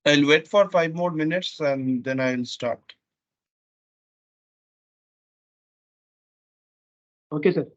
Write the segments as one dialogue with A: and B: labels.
A: I'll wait for 5 more minutes and then I'll start.
B: Okay, sir.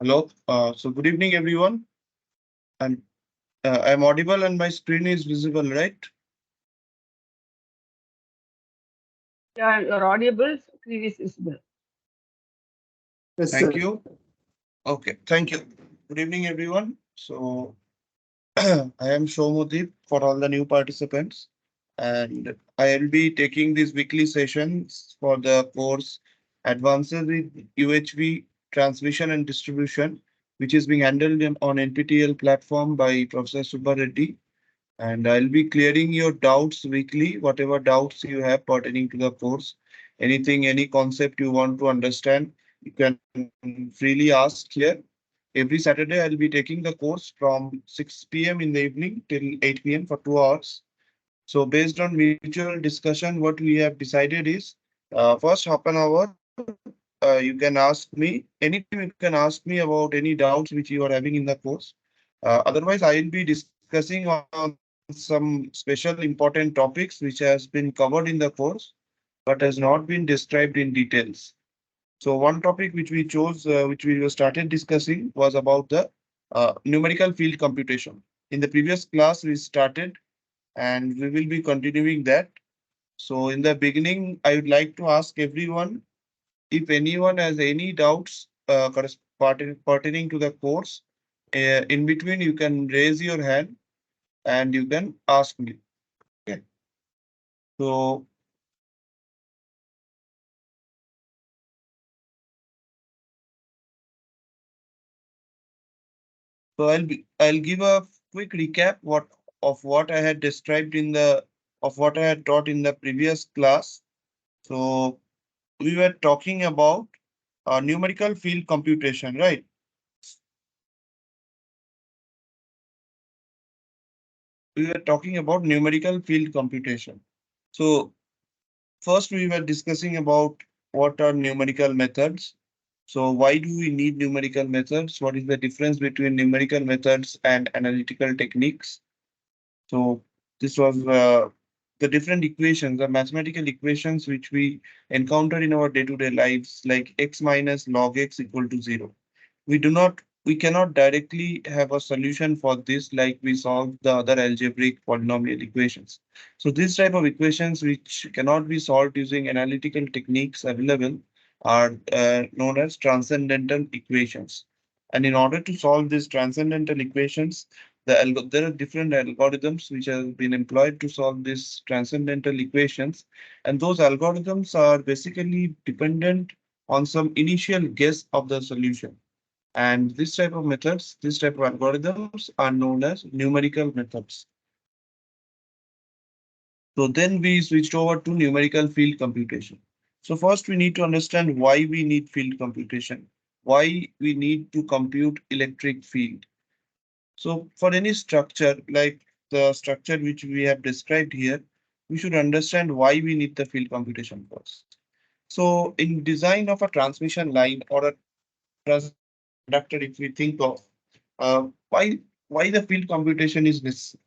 A: Hello. So good evening, everyone. And I'm audible and my screen is visible, right?
B: Yeah, you're audible. Screen is visible.
C: Yes,
A: Thank
C: sir.
A: you. Okay, thank you. Good evening, everyone. So I am Shomodip for all the new participants, and I'll be taking these weekly sessions for the course Advances with UHV Transmission and Distribution, which is being handled on NPTEL platform by Professor Subba Reddy. And I'll be clearing your doubts weekly, whatever doubts you have pertaining to the course, anything, any concept you want to understand, you can freely ask here. Every Saturday, I'll be taking the course from 6 p.m. in the evening till 8 p.m. for 2 hours. So based on mutual discussion, what we have decided is first half an hour, you can ask me anytime. You can ask me about any doubts which you are having in the course. Otherwise, I will be discussing on some special important topics which has been covered in the course, but has not been described in details. So one topic which we chose, which we started discussing, was about the numerical field computation. In the previous class, we started and we will be continuing that. So in the beginning, I would like to ask everyone if anyone has any doubts pertaining to the course. In between, you can raise your hand and you can ask me. Okay. So, I'll give a quick recap what I had described in the of what I had taught in the previous class. So we were talking about numerical field computation, right? We were talking about numerical field computation. So first we were discussing about what are numerical methods. So why do we need numerical methods? What is the difference between numerical methods and analytical techniques? So this was the different equations, the mathematical equations which we encounter in our day-to-day lives, like x minus log x equal to 0. We cannot directly have a solution for this like we solve the other algebraic polynomial equations. So this type of equations which cannot be solved using analytical techniques available are known as transcendental equations. And in order to solve these transcendental equations, there are different algorithms which have been employed to solve these transcendental equations. And those algorithms are basically dependent on some initial guess of the solution. And this type of algorithms are known as numerical methods. So then we switched over to numerical field computation. So first we need to understand why we need field computation, why we need to compute electric field. So for any structure like the structure which we have described here, we should understand why we need the field computation first. So in design of a transmission line or a transmission conductor, if we think of why the field computation is necessary.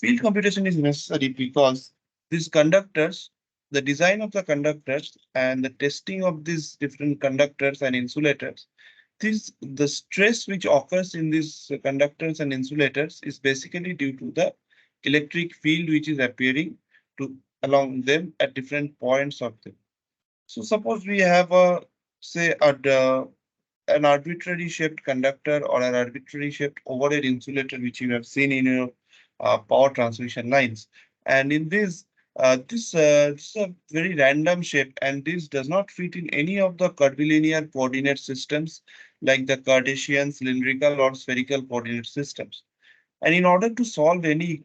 A: Field computation is necessary because these conductors, the design of the conductors and the testing of these different conductors and insulators, the stress which occurs in these conductors and insulators is basically due to the electric field which is appearing to along them at different points of them. So suppose we have a say an arbitrary shaped conductor or an arbitrary shaped overhead insulator, which you have seen in your power transmission lines. And in this is a very random shape, and this does not fit in any of the curvilinear coordinate systems like the Cartesian, cylindrical, or spherical coordinate systems. And in order to solve any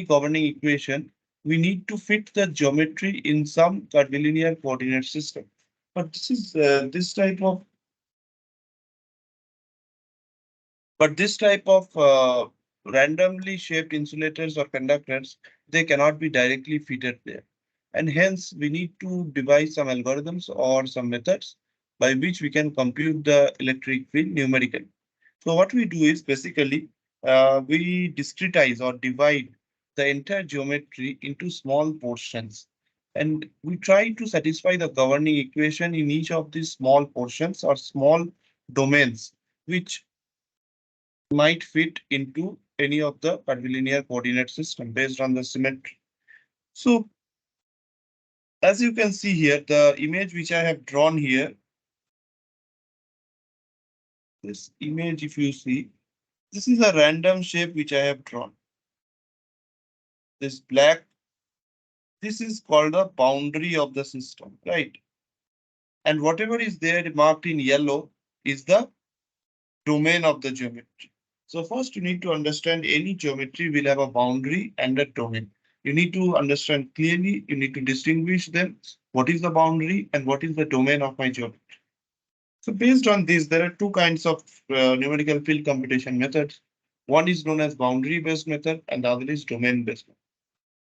A: governing equation, we need to fit the geometry in some curvilinear coordinate system. But this type of this type of randomly shaped insulators or conductors, they cannot be directly fitted there. And hence, we need to devise some algorithms or some methods by which we can compute the electric field numerically. So what we do is basically we discretize or divide the entire geometry into small portions. And we try to satisfy the governing equation in each of these small portions or small domains, which might fit into any of the curvilinear coordinate system based on the symmetry. So as you can see here, the image which I have drawn here, this image, if you see, this is a random shape which I have drawn. This black, this is called the boundary of the system, right? And whatever is there marked in yellow is the domain of the geometry. So first you need to understand any geometry will have a boundary and a domain. You need to understand clearly, you need to distinguish them. What is the boundary and what is the domain of my geometry? So based on this, there are two kinds of numerical field computation methods. One is known as boundary based method and the other is domain based method.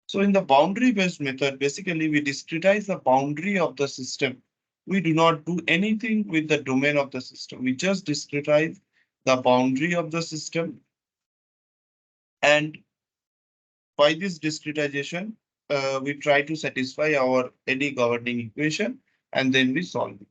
A: So in the boundary based method, basically we discretize the boundary of the system. We do not do anything with the domain of the system. We just discretize the boundary of the system. And by this discretization, we try to satisfy our eddy governing equation and then we solve it.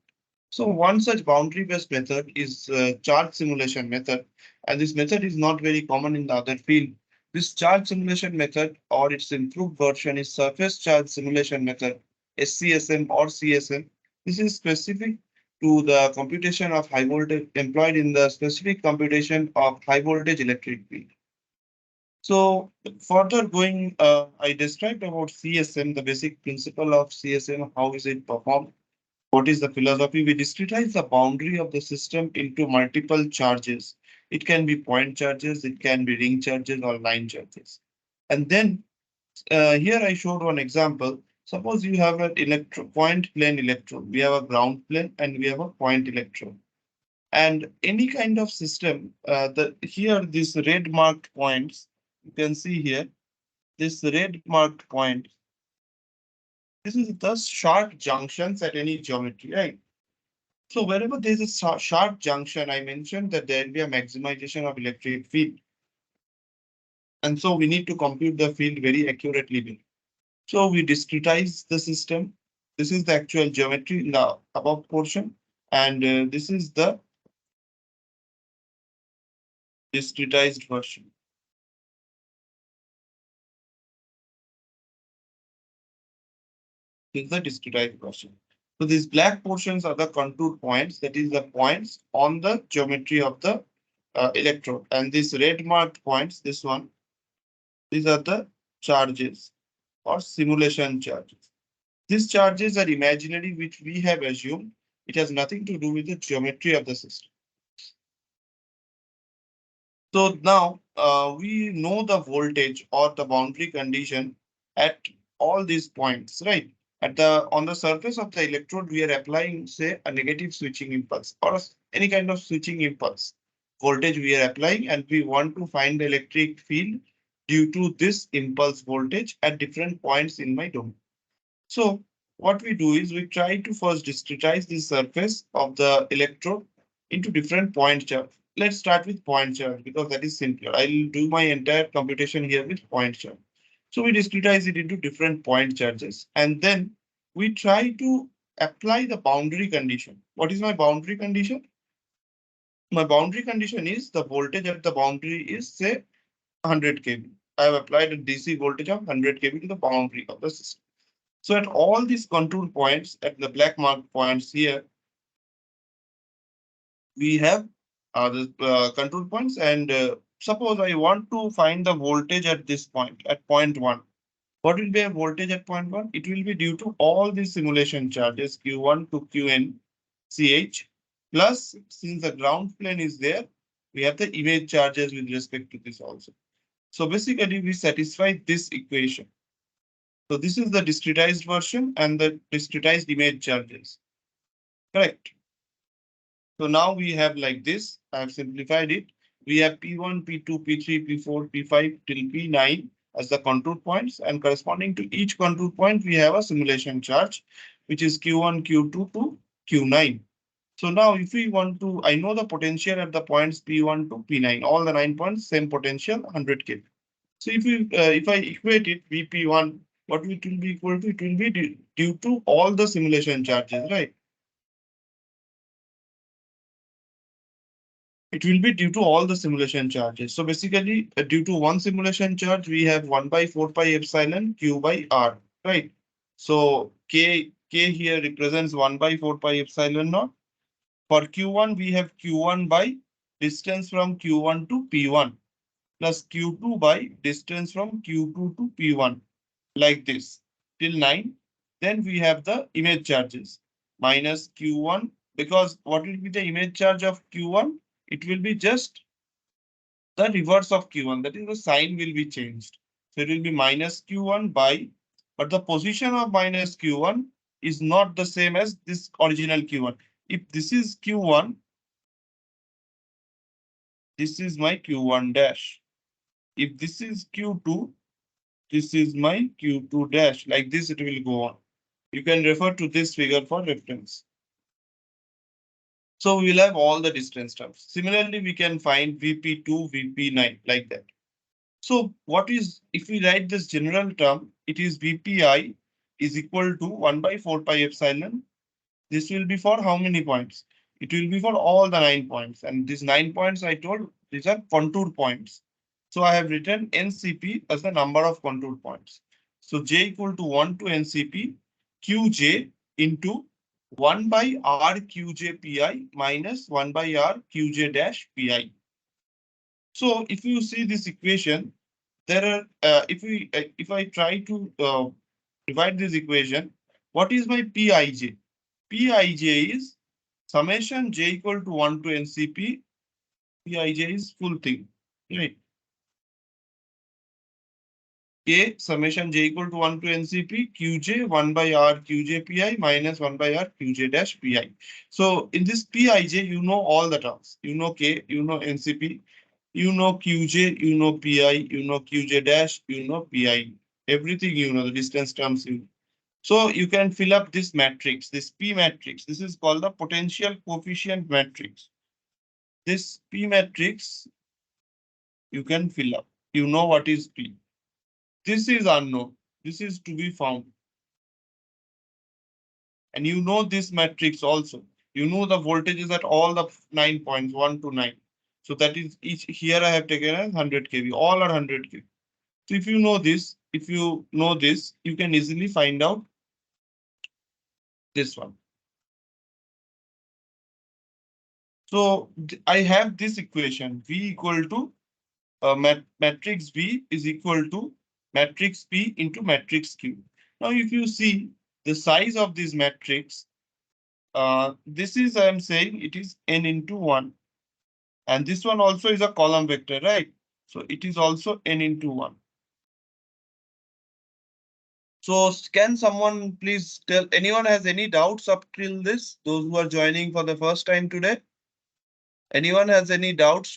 A: So one such boundary based method is charge simulation method. And this method is not very common in the other field. This charge simulation method or its improved version is surface charge simulation method, SCSM or CSM. This is specific to the computation of high voltage employed in the specific computation of high voltage electric field. So further going, I described about CSM, the basic principle of CSM, how is it performed? What is the philosophy? We discretize the boundary of the system into multiple charges. It can be point charges, it can be ring charges or line charges. And then here I showed one example. Suppose you have an point plane electrode. We have a ground plane and we have a point electrode. And any kind of system, here these red marked points, you can see here, this red marked point. This is the sharp junctions at any geometry, right? So wherever there is a sharp junction, I mentioned that there will be a maximization of electric field. And so we need to compute the field very accurately. So we discretize the system. This is the actual geometry in the above portion. And this is the discretized version. This is the discretized version. So these black portions are the contour points, that is the points on the geometry of the electrode. And these red marked points, this one, these are the charges or simulation charges. These charges are imaginary, which we have assumed. It has nothing to do with the geometry of the system. So now we know the voltage or the boundary condition at all these points, right? On the surface of the electrode, we are applying, say, a negative switching impulse or any kind of switching impulse voltage we are applying, and we want to find the electric field due to this impulse voltage at different points in my domain. So what we do is we try to first discretize the surface of the electrode into different point charge. Let's start with point charge because that is simpler. I'll do my entire computation here with point charge. So we discretize it into different point charges and then we try to apply the boundary condition. What is my boundary condition? My boundary condition is the voltage at the boundary is say 100 kV. I have applied a DC voltage of 100 kV to the boundary of the system. So at all these contour points, at the black mark points here, we have the control points. And suppose I want to find the voltage at this point, at point 1. What will be a voltage at point 1? It will be due to all these simulation charges Q1 to Qn CH. Plus, since the ground plane is there, we have the image charges with respect to this also. So basically, we satisfy this equation. So this is the discretized version and the discretized image charges. Correct. So now we have like this. I have simplified it. We have P1, P2, P3, P4, P5 till P9 as the contour points, and corresponding to each contour point, we have a simulation charge, which is Q1, Q2 to Q9. So now if we want to, I know the potential at the points P1 to P9, all the 9 points, same potential, 100 kV. So if I equate it, VP1, what it will be equal to? It will be due to all the simulation charges, right? It will be due to all the simulation charges. So basically, due to one simulation charge, we have 1 by 4 pi epsilon Q by R, right? So K here represents 1 by 4 pi epsilon naught. For Q1, we have Q1 by distance from Q1 to P1 plus Q2 by distance from Q2 to P1 like this till 9. Then we have the image charges minus Q1 because what will be the image charge of Q1? It will be just the reverse of Q1, that is the sign will be changed. So it will be minus Q1 by, but the position of minus Q1 is not the same as this original Q1. If this is Q1, this is my Q1 dash. If this is Q2, this is my Q2 dash. Like this, it will go on. You can refer to this figure for reference. So we will have all the distance terms. Similarly, we can find VP2, VP9 like that. So what is, if we write this general term, it is VPI is equal to 1 by 4 pi epsilon. This will be for how many points? It will be for all the 9 points. And these 9 points I told, these are contour points. So I have written NCP as the number of contour points. So J equal to 1 to NCP Qj into 1 by R Qj Pi minus 1 by R Qj dash Pi. So if you see this equation, there are if I try to divide this equation, what is my Pij? Pij is summation j equal to 1 to NCP. Pij is full thing, right? K summation j equal to 1 to NCP Qj 1 by R Qj Pi minus 1 by R Qj dash Pi. So in this Pij, you know all the terms. You know K, you know NCP, you know Qj, you know Pi, you know Qj dash, you know Pi. Everything you know, the distance terms you know. So you can fill up this matrix, this P matrix. This is called the potential coefficient matrix. This P matrix you can fill up. You know what is P. This is unknown. This is to be found. And you know this matrix also. You know the voltages at all the 9 points, 1 to 9. So that is each here I have taken as 100 kV. All are 100 kV. So if you know this, you can easily find out this one. So I have this equation V equal to matrix V is equal to matrix P into matrix Q. Now, if you see the size of this matrix, this is I am saying it is n into 1. And this one also is a column vector, right? So it is also n into 1. So can someone please tell anyone has any doubts up till this? Those who are joining for the first time today? Anyone has any doubts?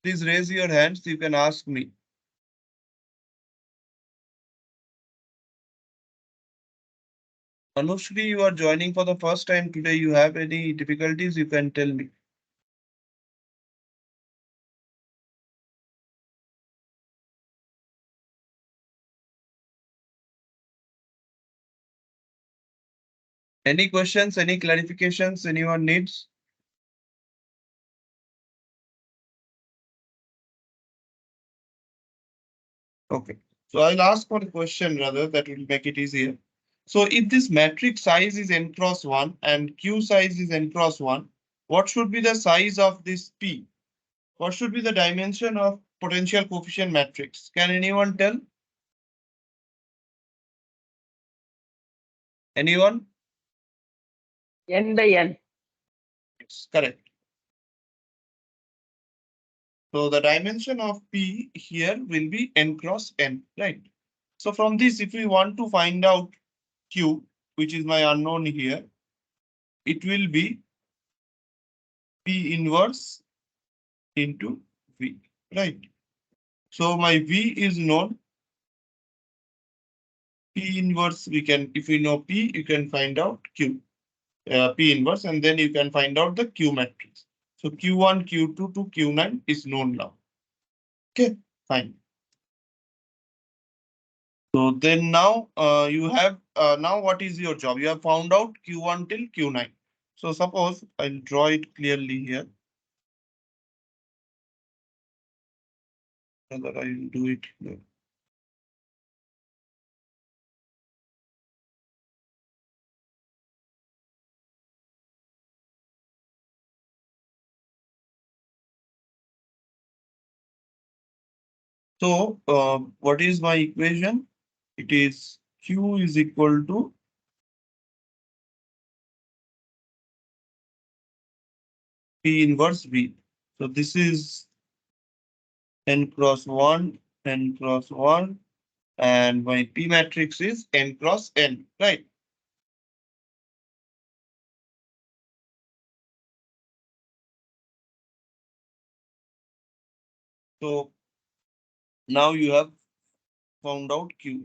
A: Please raise your hands. You can ask me. Anushri, you are joining for the first time today. You have any difficulties? You can tell me. Any questions? Any clarifications? Anyone needs? Okay, so I'll ask for a question rather that will make it easier. So if this matrix size is n cross 1 and Q size is n cross 1, what should be the size of this P? What should be the dimension of potential coefficient matrix? Can anyone tell? Anyone?
B: N by N.
A: It's correct. So the dimension of P here will be n cross n, right? So from this, if we want to find out Q, which is my unknown here, it will be P inverse into V, right? So my V is known. P inverse, we can, if we know P, you can find out Q, P inverse, and then you can find out the Q matrix. So Q1, Q2 to Q9 is known now. Okay, fine. So then now you have, now what is your job? You have found out Q1 till Q9. So suppose I'll draw it clearly here. So that I will do it here. So what is my equation? It is Q is equal to P inverse V. So this is n cross 1, n cross 1, and my P matrix is n cross n, right? So now you have found out Q.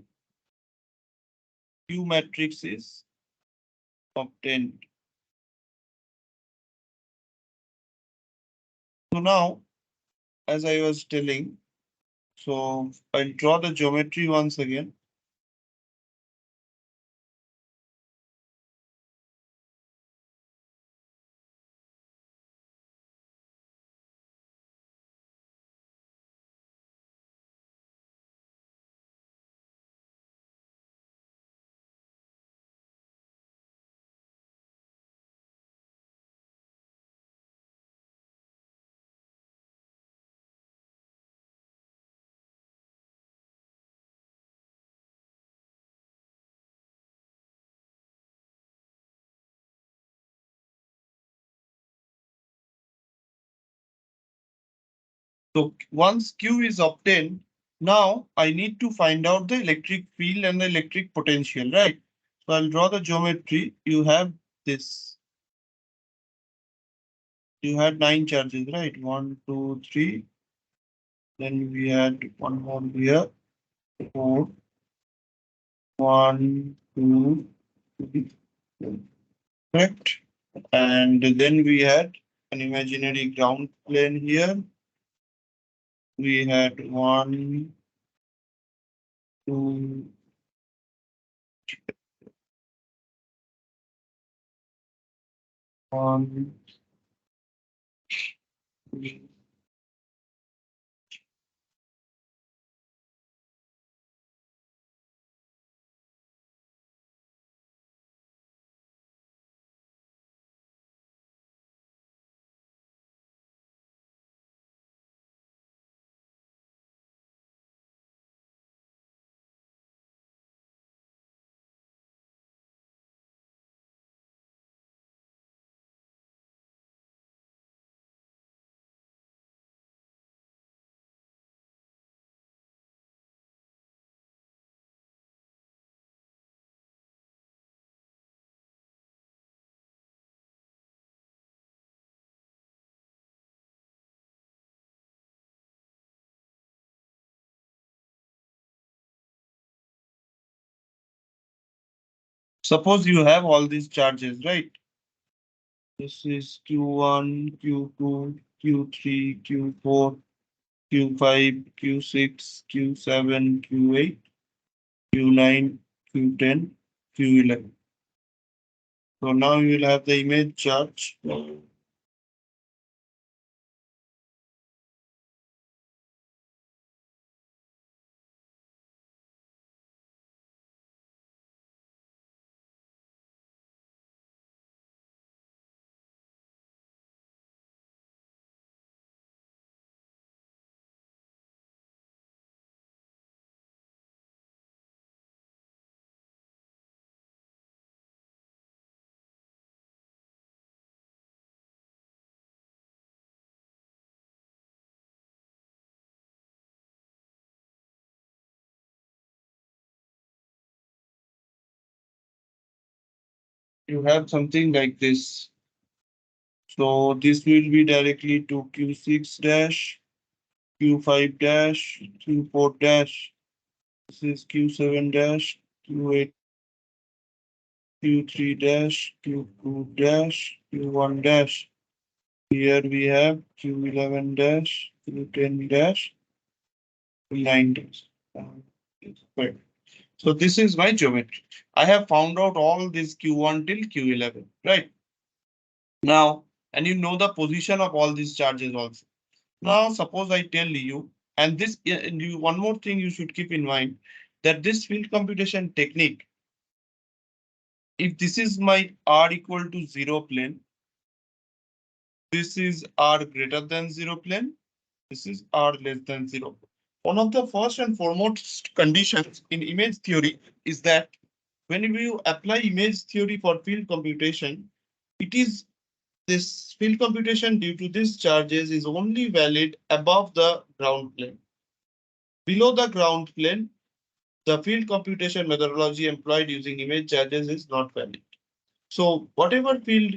A: Q matrix is obtained. So now, as I was telling, so I'll draw the geometry once again. So once Q is obtained, now I need to find out the electric field and the electric potential, right? So I'll draw the geometry. You have this. You had 9 charges, right? 1, 2, 3. Then we had one more here. 4, 1, 2, 3. Correct. And then we had an imaginary ground plane here. We had 1, 2, 1, 2. Suppose you have all these charges, right? This is Q1, Q2, Q3, Q4, Q5, Q6, Q7, Q8, Q9, Q10, Q11. So now you will have the image charge. You have something like this. So this will be directly to Q6 dash, Q5 dash, Q4 dash. This is Q7 dash, Q8, Q3 dash, Q2 dash, Q1 dash. Here we have Q11 dash, Q10 dash, Q9 dash. Right. So this is my geometry. I have found out all this Q1 till Q11, right? Now, and you know the position of all these charges also. Now, suppose I tell you, and this, one more thing you should keep in mind, that this field computation technique, if this is my R equal to 0 plane, this is R greater than 0 plane, this is R less than 0. one of the first and foremost conditions in image theory is that whenever you apply image theory for field computation, it is this field computation due to these charges is only valid above the ground plane. Below the ground plane, the field computation methodology employed using image charges is not valid. So whatever field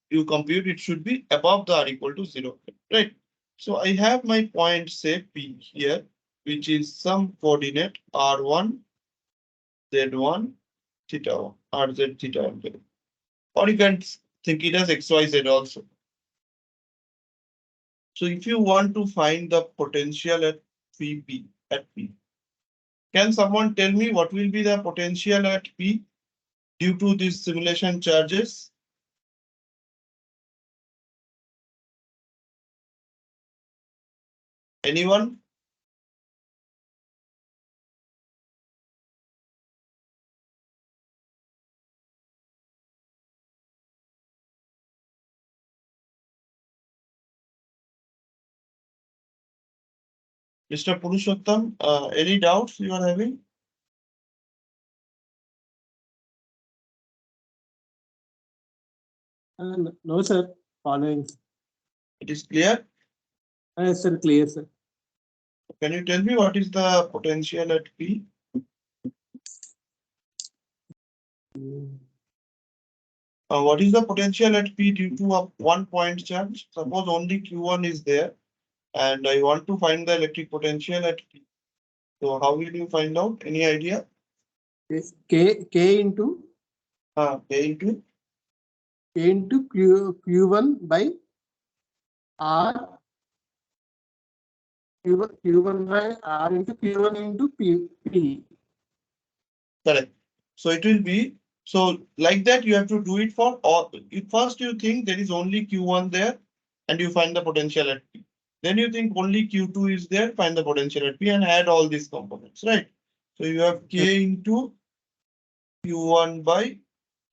A: you compute, it should be above the r equal to 0, right? So I have my point, say P here, which is some coordinate R1, Z1, theta 1, RZ theta 1. Or you can think it as XYZ also. So if you want to find the potential at P, can someone tell me what will be the potential at P due to these simulation charges? Anyone? Mr. Purushottam, any doubts you are having?
C: No, sir. Following.
A: It is clear.
C: Sir, clear, sir.
A: Can you tell me what is the potential at P? What is the potential at P due to a 1 point charge? Suppose only Q1 is there and I want to find the electric potential at P. So how will you find out? Any idea?
C: Yes. K into
A: K into
C: Q1 by R. Q1 by R into Q1 into P.
A: correct. So it will be, so like that you have to do it for all. First you think there is only Q1 there and you find the potential at P. Then you think only Q2 is there, find the potential at P and add all these components, right? So you have K into Q1 by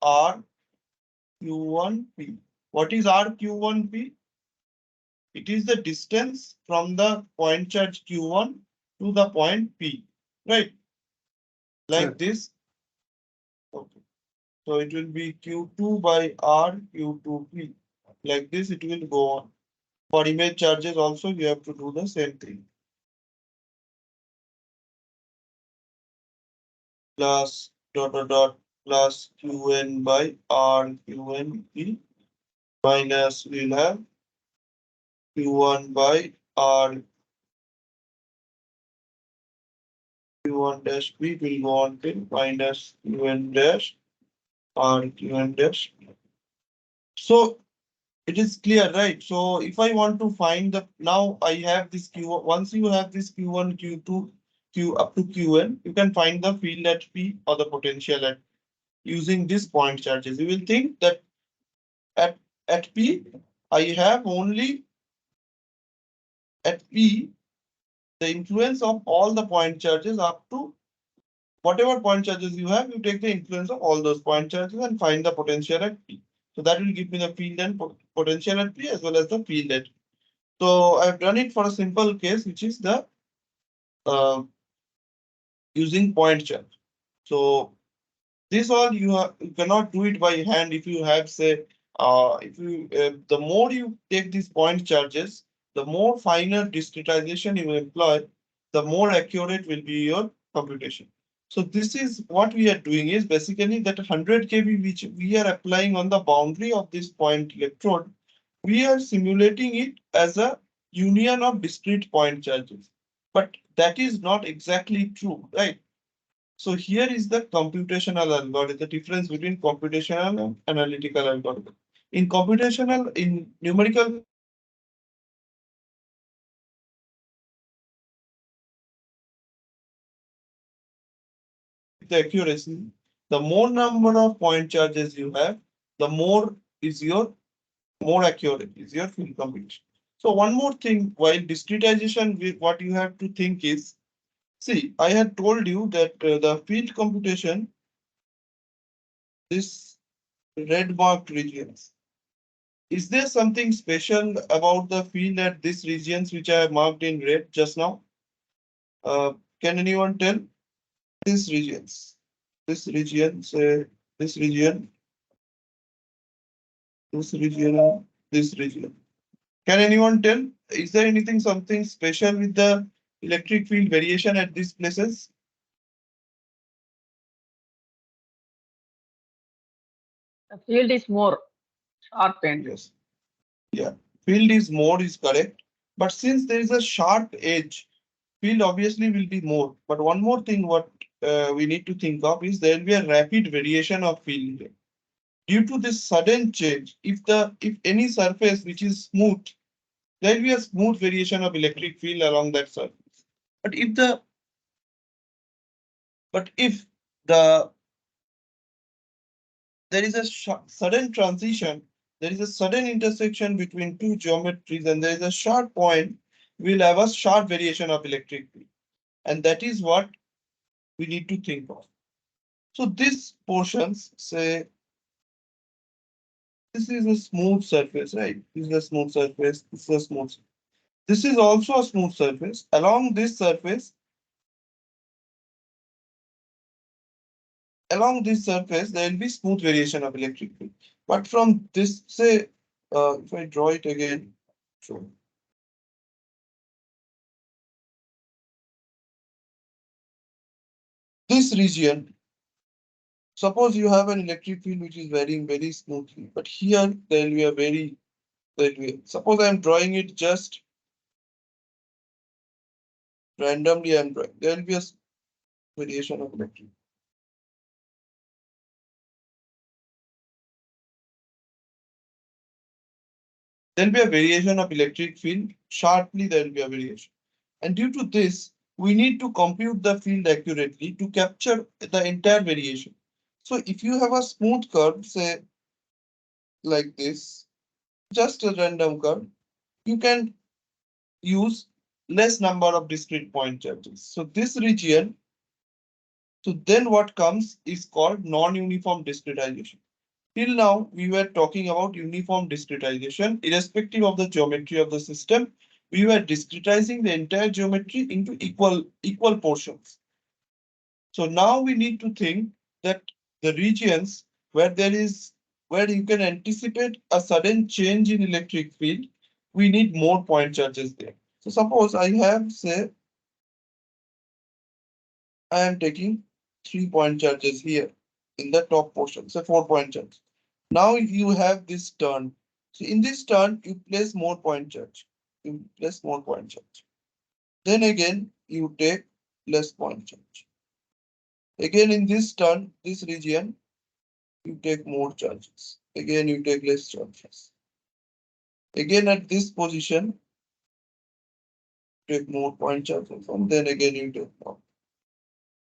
A: R Q1P. What is R Q1P? It is the distance from the point charge Q1 to the point P, right? Like this. Okay. So it will be Q2 by R Q2P. Like this, it will go on. For image charges also, you have to do the same thing. Plus plus Qn by R Qnp minus we'll have Q1 by R Q1 dash P will go on till minus Qn dash R Qn dash. So it is clear, right? So if I want to find the, now I have this Q1, once you have this Q1, Q2, Q up to Qn, you can find the field at P or the potential at using this point charges. You will think that at P, I have only at P, the influence of all the point charges up to whatever point charges you have, you take the influence of all those point charges and find the potential at P. So that will give me the field and potential at P as well as the field at P. So I've done it for a simple case, which is the using point charge. So this all you cannot do it by hand if you have, say, if you the more you take these point charges, the more finer discretization you employ, the more accurate will be your computation. So this is what we are doing is basically that 100 kV which we are applying on the boundary of this point electrode, we are simulating it as a union of discrete point charges. But that is not exactly true, right? So here is the computational algorithm, the difference between computational and analytical algorithm. In computational, in numerical, the accuracy, the more number of point charges you have, the more is your more accurate is your field computation. So one more thing, while discretization, what you have to think is, see, I had told you that the field computation, this red marked regions. Is there something special about the field at these regions which I have marked in red just now? Can anyone tell these regions? This region, say this region, this region, this region. Can anyone tell? Is there anything something special with the electric field variation at these places?
B: The field is more sharpened.
A: Yes. Yeah. Field is more is correct. But since there is a sharp edge, field obviously will be more. But one more thing what we need to think of is there will be a rapid variation of field here. Due to this sudden change, if any surface which is smooth, there will be a smooth variation of electric field along that surface. But if the there is a sudden transition, there is a sudden intersection between two geometries, and there is a sharp point, we'll have a sharp variation of electric field. And that is what we need to think of. So these portions say this is a smooth surface, right? This is a smooth surface, this is a smooth. This is also a smooth surface. Along this surface, there will be smooth variation of electric field. But from this, say, if I draw it again, sure. This region, suppose you have an electric field which is varying very smoothly, but here there will be a suppose I am drawing it just randomly, I am drawing, there will be a variation of electric. There will be a variation of electric field, sharply there will be a variation. And due to this, we need to compute the field accurately to capture the entire variation. So if you have a smooth curve, say like this, just a random curve, you can use less number of discrete point charges. So this region, so then what comes is called non-uniform discretization. Till now, we were talking about uniform discretization, irrespective of the geometry of the system. We were discretizing the entire geometry into equal portions. So now we need to think that the regions where where you can anticipate a sudden change in electric field, we need more point charges there. So suppose I have, say, I am taking 3-point charges here in the top portion, so 4-point charge. Now you have this turn. So in this turn, you place more point charge. You place more point charge. Then again, you take less point charge. Again, in this turn, this region, you take more charges. Again, you take less charges. Again, at this position, take more point charges, and then again you take more.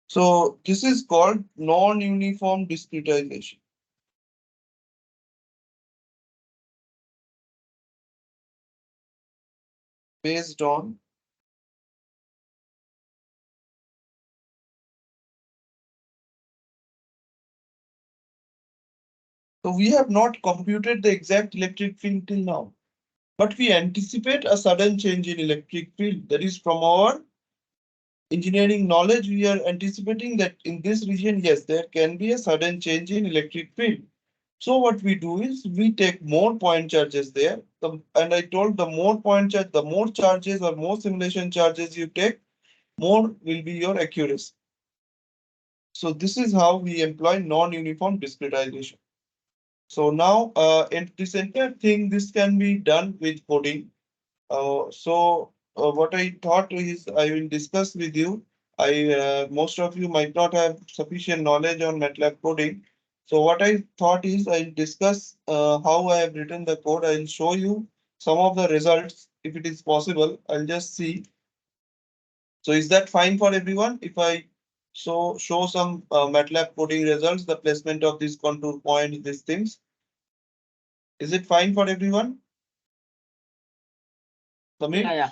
A: So this is called non-uniform discretization. Based on so we have not computed the exact electric field till now, but we anticipate a sudden change in electric field. That is from our engineering knowledge, we are anticipating that in this region, yes, there can be a sudden change in electric field. So what we do is we take more point charges there. And I told the more point charge, the more charges or more simulation charges you take, more will be your accuracy. So this is how we employ non-uniform discretization. So now, in this entire thing, this can be done with coding. What I thought is I will discuss with you. Most of you might not have sufficient knowledge on MATLAB coding. So what I thought is I'll discuss how I have written the code. I'll show you some of the results if it is possible. I'll just see. So is that fine for everyone? If I show some MATLAB coding results, the placement of this contour point, these things. Is it fine for everyone? Samir?
B: Yeah.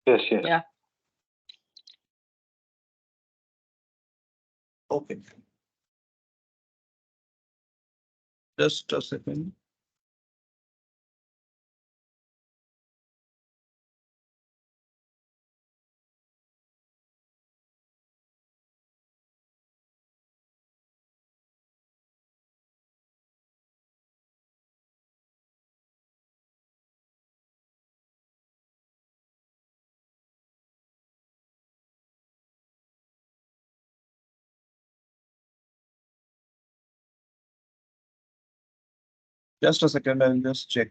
D: Yes, yes.
B: Yeah.
A: Okay. Just a second. Just a second, I'll just check.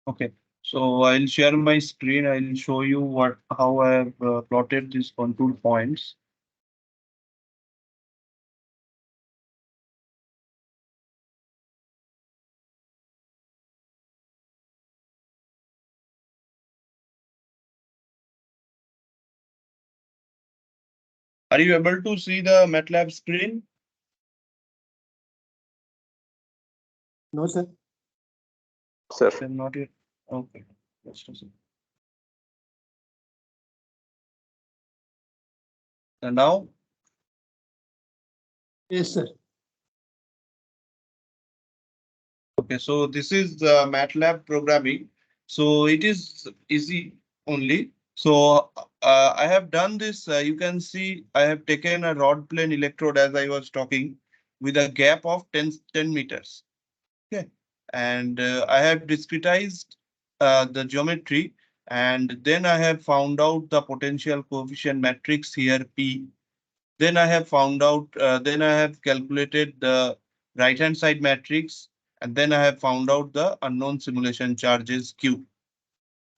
A: Okay, so I'll share my screen. I'll show you how I have plotted these contour points. Are you able to see the MATLAB screen?
C: No, sir.
D: Sir.
A: Then not yet. Okay, just a second. And now,
C: Yes, sir.
A: okay, so this is MATLAB programming. So it is easy only. So I have done this. You can see I have taken a rod plane electrode as I was talking with a gap of 10 meters. Okay, and I have discretized the geometry, and then I have found out the potential coefficient matrix here P. Then I have found out, then I have calculated the right hand side matrix, and then I have found out the unknown simulation charges Q.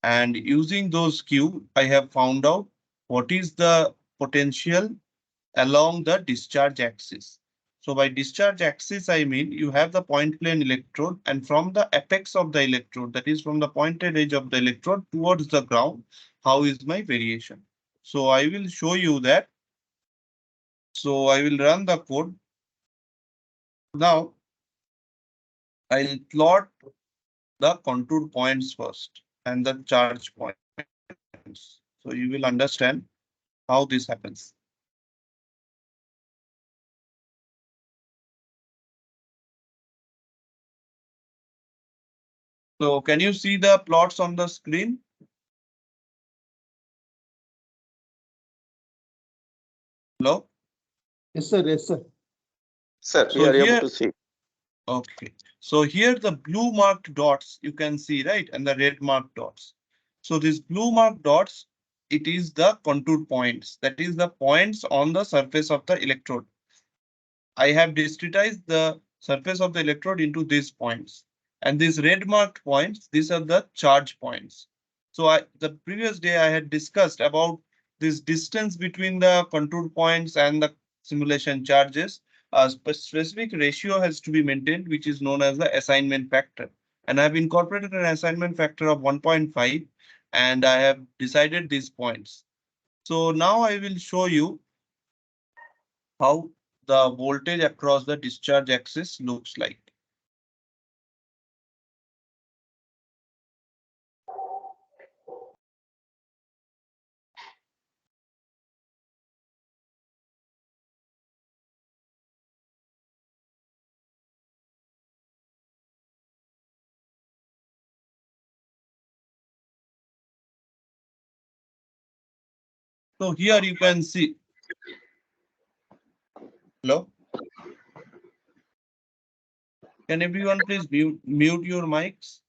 A: And using those Q, I have found out what is the potential along the discharge axis. So by discharge axis, I mean you have the point plane electrode, and from the apex of the electrode, that is from the pointed edge of the electrode towards the ground, how is my variation? So I will show you that. So I will run the code. Now I'll plot the contour points first and the charge points. So you will understand how this happens. So can you see the plots on the screen? Hello?
C: Yes, sir. Yes, sir.
D: Sir, we
A: So
D: are able
A: here,
D: to see.
A: okay. So here the blue marked dots you can see, right? And the red marked dots. So these blue marked dots, it is the contour points. That is the points on the surface of the electrode. I have discretized the surface of the electrode into these points. And these red marked points, these are the charge points. So the previous day I had discussed about this distance between the contour points and the simulation charges. A specific ratio has to be maintained, which is known as the assignment factor. And I have incorporated an assignment factor of 1.5, and I have decided these points. So now I will show you how the voltage across the discharge axis looks like. So here you can see. Hello? Can everyone please mute your mics?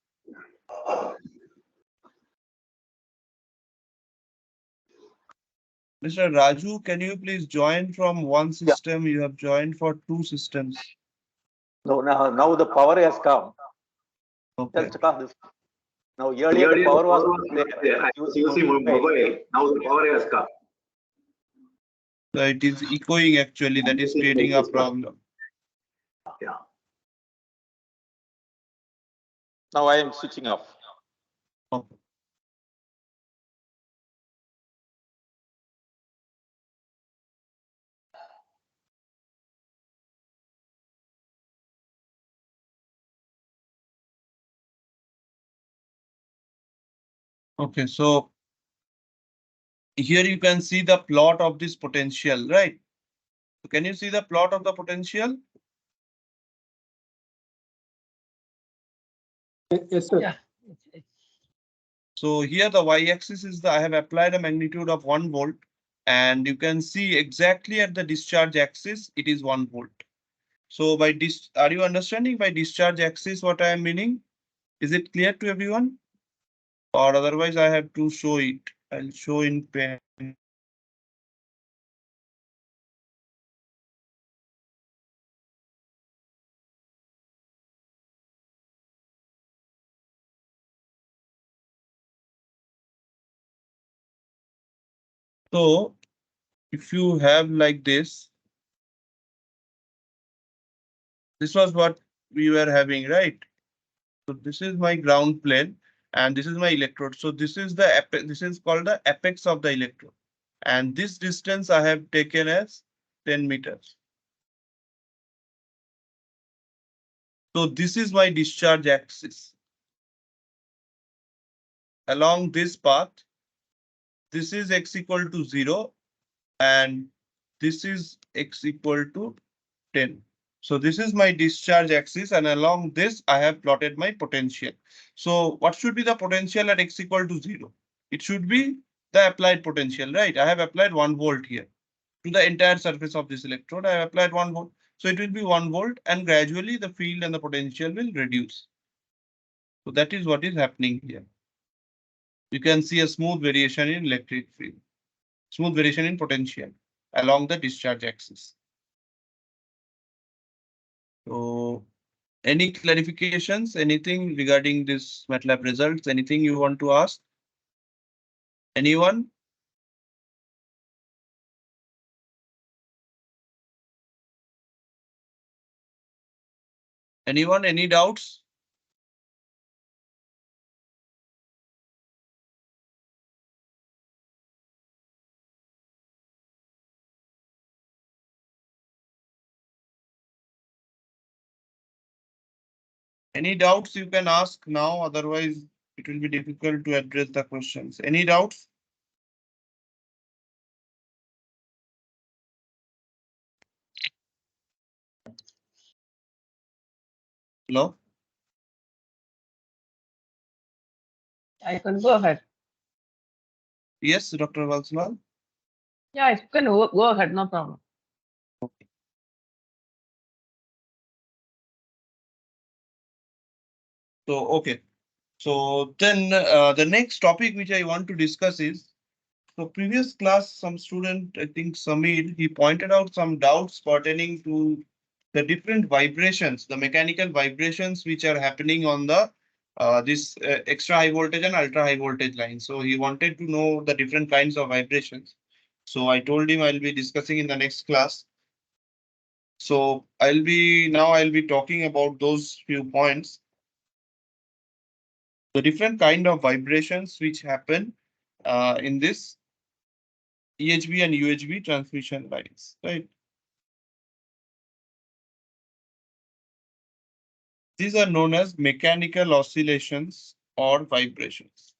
A: Mr. Raju, can you please join from one system? You have joined for two systems.
E: No, now the power has come.
A: Okay.
E: Just call this. Now earlier the power was there. I was using mobile. Now the power has come.
A: So it is echoing actually, that is creating a problem.
E: Yeah. Now I am switching off.
A: Okay. Okay, so here you can see the plot of this potential, right? So can you see the plot of the potential?
C: Yes, sir.
B: Yeah. It's
A: So here the y-axis is I have applied a magnitude of 1 volt, and you can see exactly at the discharge axis it is 1 volt. So by this, are you understanding by discharge axis what I am meaning? Is it clear to everyone? Or otherwise I have to show it. I'll show in pen. So if you have like this was what we were having, right? So this is my ground plane and this is my electrode. So this is the apex, this is called the apex of the electrode. And this distance I have taken as 10 meters. So this is my discharge axis. Along this path, this is x equal to 0 and this is x equal to 10. So this is my discharge axis and along this I have plotted my potential. So what should be the potential at x equal to 0? It should be the applied potential, right? I have applied 1 volt here to the entire surface of this electrode. I have applied 1 volt. So it will be 1 volt and gradually the field and the potential will reduce. So that is what is happening here. You can see a smooth variation in electric field, smooth variation in potential along the discharge axis. So any clarifications, anything regarding this MATLAB results, anything you want to ask? Anyone? Anyone, any doubts? Any doubts you can ask now, otherwise it will be difficult to address the questions. Any doubts? Hello?
B: I can go ahead.
A: Yes, Dr. Valsmal?
B: Yeah, you can go ahead, no problem.
A: So, okay. So then the next topic which I want to discuss is, so previous class, some student, I think Samir, he pointed out some doubts pertaining to the different vibrations, the mechanical vibrations which are happening on the this extra high voltage and ultra high voltage line. So he wanted to know the different kinds of vibrations. So I told him I'll be discussing in the next class. So I'll be talking about those few points. The different kind of vibrations which happen in this EHV and UHV transmission lines, right? These are known as mechanical oscillations or vibrations.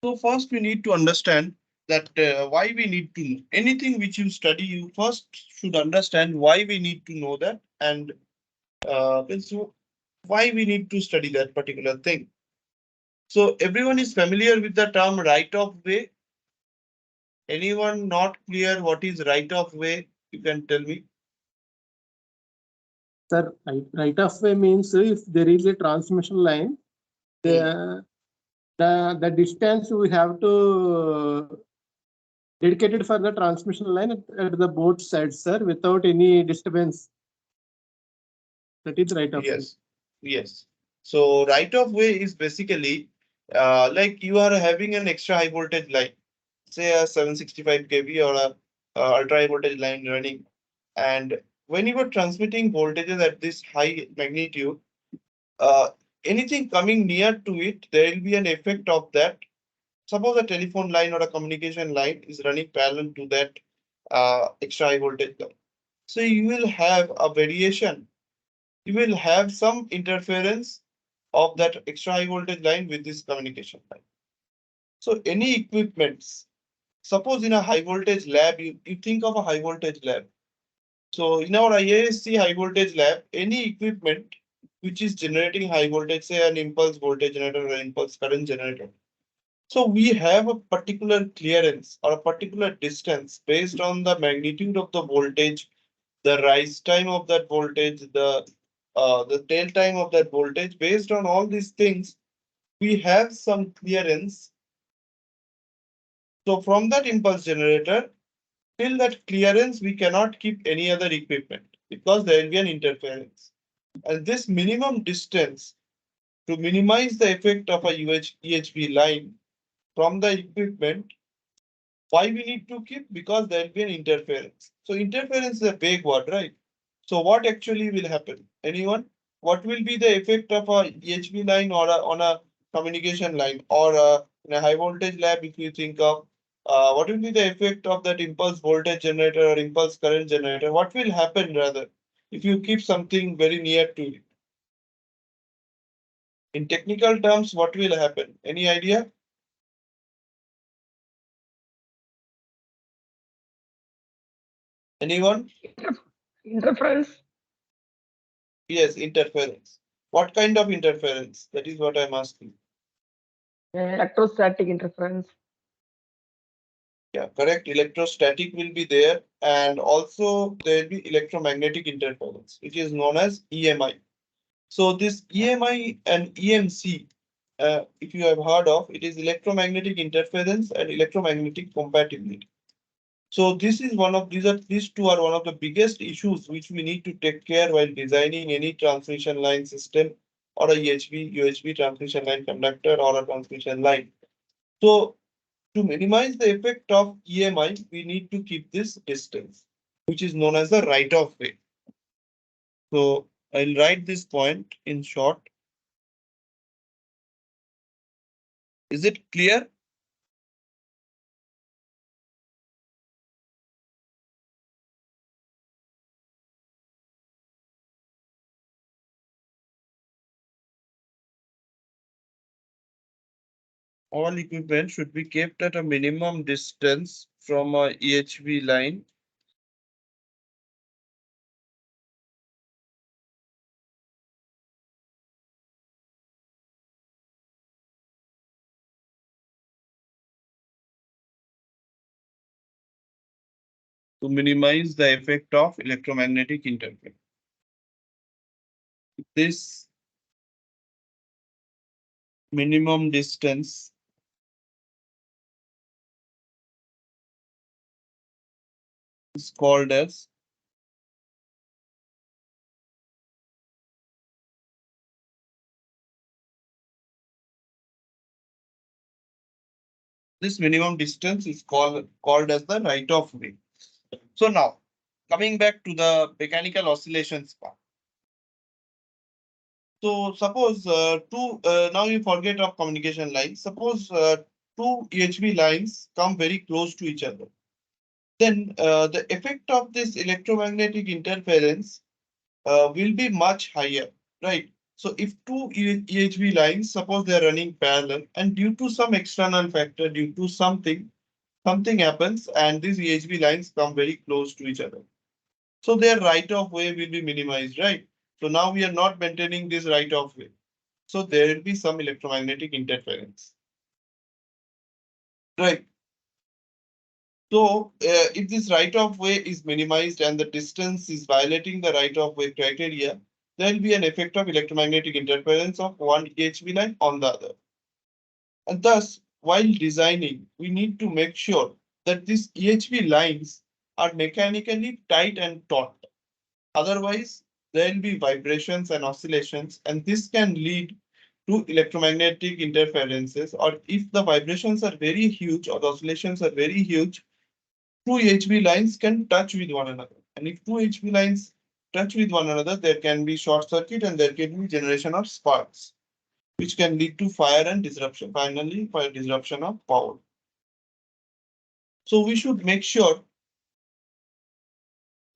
A: So first we need to understand that why we need to know anything which you study, you first should understand why we need to know that and so why we need to study that particular thing. So everyone is familiar with the term right of way. Anyone not clear what is right of way? You can tell me.
C: Sir, right of way means if there is a transmission line, the distance we have to dedicated for the transmission line at the both sides, sir, without any disturbance. That is right of way.
A: Yes, yes. So right of way is basically like you are having an extra high voltage line, say a 765 kV or a ultra high voltage line running. And when you are transmitting voltages at this high magnitude, uh, anything coming near to it, there will be an effect of that. Suppose a telephone line or a communication line is running parallel to that extra high voltage line. So you will have a variation. You will have some interference of that extra high voltage line with this communication line. So any equipments, suppose in a high voltage lab, you think of a high voltage lab. So in our IASC high voltage lab, any equipment which is generating high voltage, say an impulse voltage generator or an impulse current generator. So we have a particular clearance or a particular distance based on the magnitude of the voltage, the rise time of that voltage, the tail time of that voltage. Based on all these things, we have some clearance. So from that impulse generator, till that clearance, we cannot keep any other equipment because there will be an interference. And this minimum distance to minimize the effect of a EHV line from the equipment, why we need to keep? Because there will be an interference. So interference is a vague word, right? So what actually will happen? Anyone? What will be the effect of a EHV line or on a communication line or in a high voltage lab? If you think of what will be the effect of that impulse voltage generator or impulse current generator? What will happen rather if you keep something very near to it? In technical terms, what will happen? Any idea? Anyone?
B: Interference.
A: Yes, interference. What kind of interference? That is what I'm asking.
B: Electrostatic interference.
A: Yeah, correct. Electrostatic will be there, and also there will be electromagnetic interference, which is known as EMI. So this EMI and EMC, if you have heard of, it is electromagnetic interference and electromagnetic compatibility. So this is one of these two are one of the biggest issues which we need to take care while designing any transmission line system or a EHV, USB transmission line conductor or a transmission line. So to minimize the effect of EMI, we need to keep this distance, which is known as the right of way. So I'll write this point in short. Is it clear? All equipment should be kept at a minimum distance from a EHV line. To minimize the effect of electromagnetic interference. This minimum distance is called as called as the right of way. So now coming back to the mechanical oscillations part. So suppose now you forget of communication lines. Suppose two EHV lines come very close to each other. Then the effect of this electromagnetic interference will be much higher, right? So if two EHV lines, suppose they are running parallel, and due to some external factor, due to something happens, and these EHV lines come very close to each other. So their right of way will be minimized, right? So now we are not maintaining this right of way. So there will be some electromagnetic interference. Right. So if this right of way is minimized and the distance is violating the right of way criteria, there will be an effect of electromagnetic interference of one EHV line on the other. And thus, while designing, we need to make sure that these EHV lines are mechanically tight and taut. Otherwise, there will be vibrations and oscillations, and this can lead to electromagnetic interferences. Or if the vibrations are very huge or the oscillations are very huge, two HV lines can touch with one another. And if two HV lines touch with one another, there can be short circuit and there can be generation of sparks, which can lead to fire and disruption, finally, fire disruption of power. So we should make sure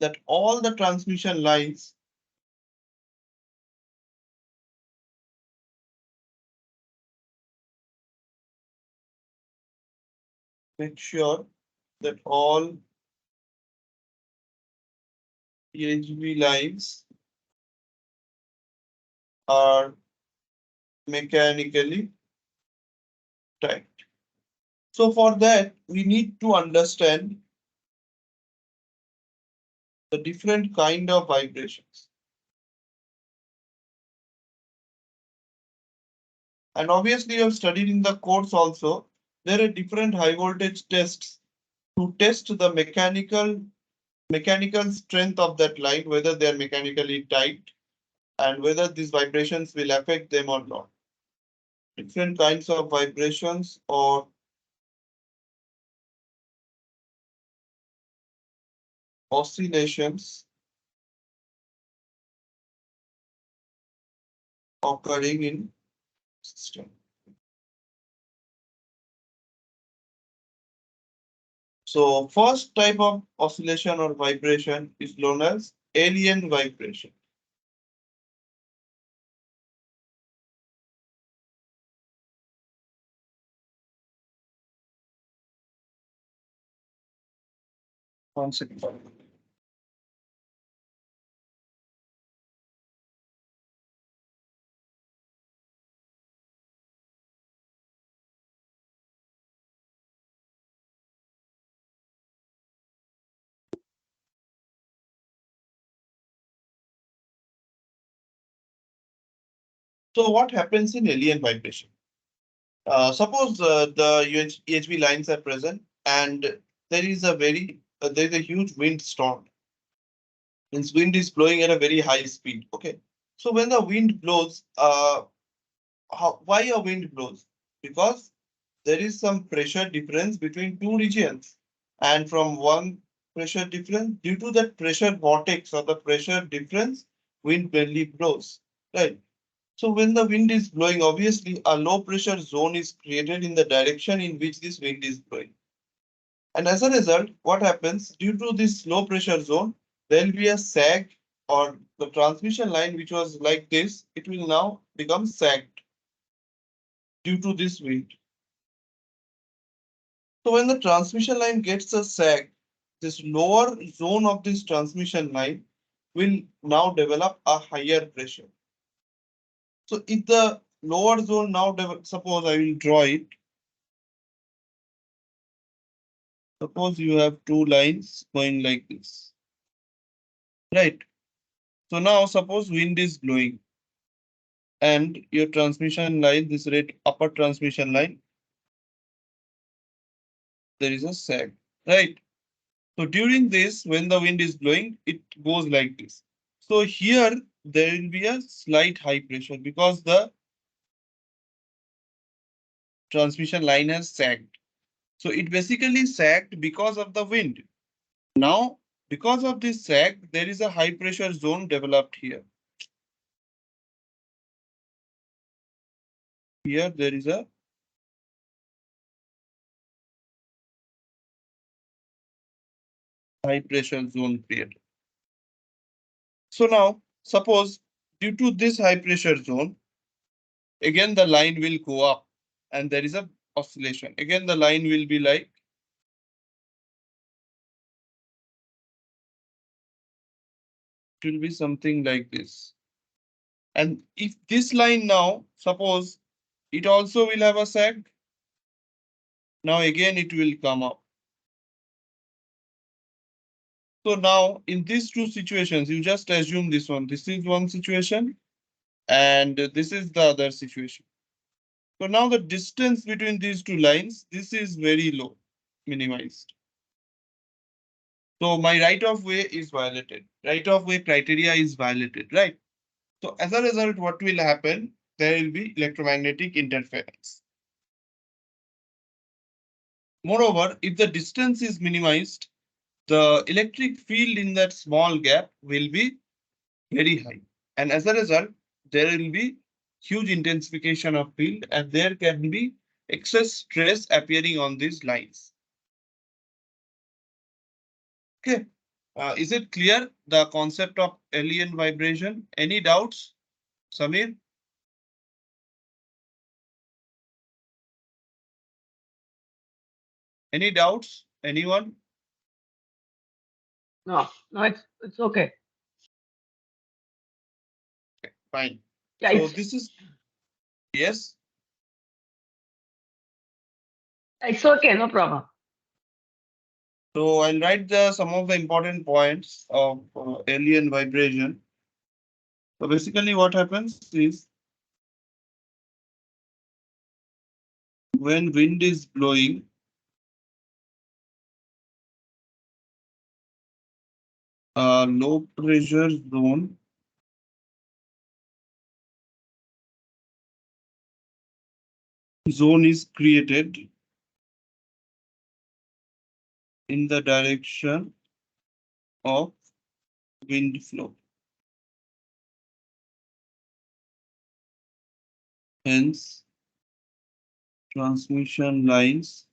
A: that all the transmission lines make sure that all EHV lines are mechanically tight. So for that, we need to understand the different kind of vibrations. And obviously you have studied in the course also, there are different high voltage tests to test the mechanical strength of that line, whether they are mechanically tight and whether these vibrations will affect them or not. Different kinds of vibrations or oscillations occurring in system. So first type of oscillation or vibration is known as alien vibration. One second. So what happens in alien vibration? Suppose the EHV lines are present and there is a huge wind storm. Means wind is blowing at a very high speed. Okay. So when the wind blows, why a wind blows? Because there is some pressure difference between two regions. And from one pressure difference, due to that pressure vortex or the pressure difference, wind barely blows. Right. So when the wind is blowing, obviously a low pressure zone is created in the direction in which this wind is blowing. And as a result, what happens due to this low pressure zone, there will be a sag or the transmission line which was like this, it will now become sagged due to this wind. So when the transmission line gets a sag, this lower zone of this transmission line will now develop a higher pressure. So if the lower zone now suppose I will draw it. Suppose you have two lines going like this. Right. So now suppose wind is blowing and your transmission line, this red upper transmission line, there is a sag, right? So during this, when the wind is blowing, it goes like this. So here there will be a slight high pressure because the transmission line has sagged. So it basically sagged because of the wind. Now, because of this sag, there is a high pressure zone developed here. Here there is a high pressure zone created. So now suppose due to this high pressure zone, again the line will go up and there is a oscillation. Again the line will be like it will be something like this. And if this line now, suppose it also will have a sag. Now again it will come up. So now in these two situations, you just assume this one. This is one situation and this is the other situation. So now the distance between these two lines, this is very low, minimized. So my right of way is violated. Right of way criteria is violated, right? So as a result, what will happen? There will be electromagnetic interference. Moreover, if the distance is minimized, the electric field in that small gap will be very high. And as a result, there will be huge intensification of field and there can be excess stress appearing on these lines. Okay. Is it clear the concept of alien vibration? Any doubts, Samir? Any doubts? Anyone?
B: No, no, it's okay.
A: Okay, fine.
B: Yeah,
A: So
B: it's
A: this is yes.
B: it's okay, no problem.
A: So I'll write some of the important points of alien vibration. So basically what happens is when wind is blowing, a low pressure zone is created in the direction of wind flow. Hence, transmission lines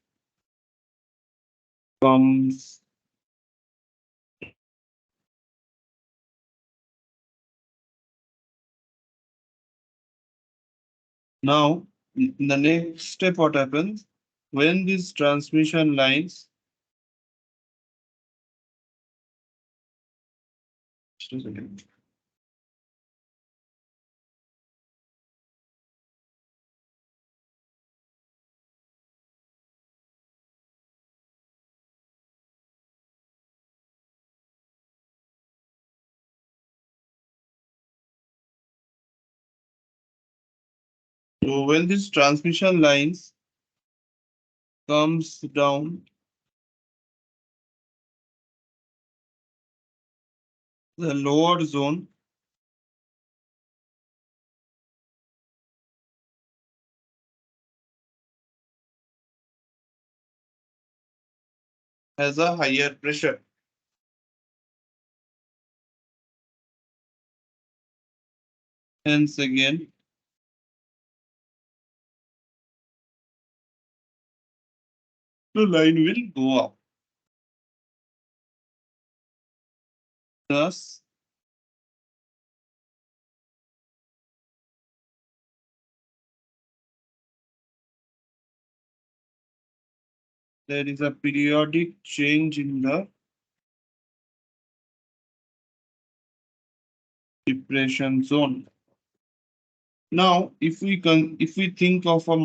A: comes now. In the next step, what happens when these transmission lines just a second. So when these transmission lines comes down the lower zone, has a higher pressure. Hence again, the line will go up. Thus, there is a periodic change in the depression zone. Now, if we think of a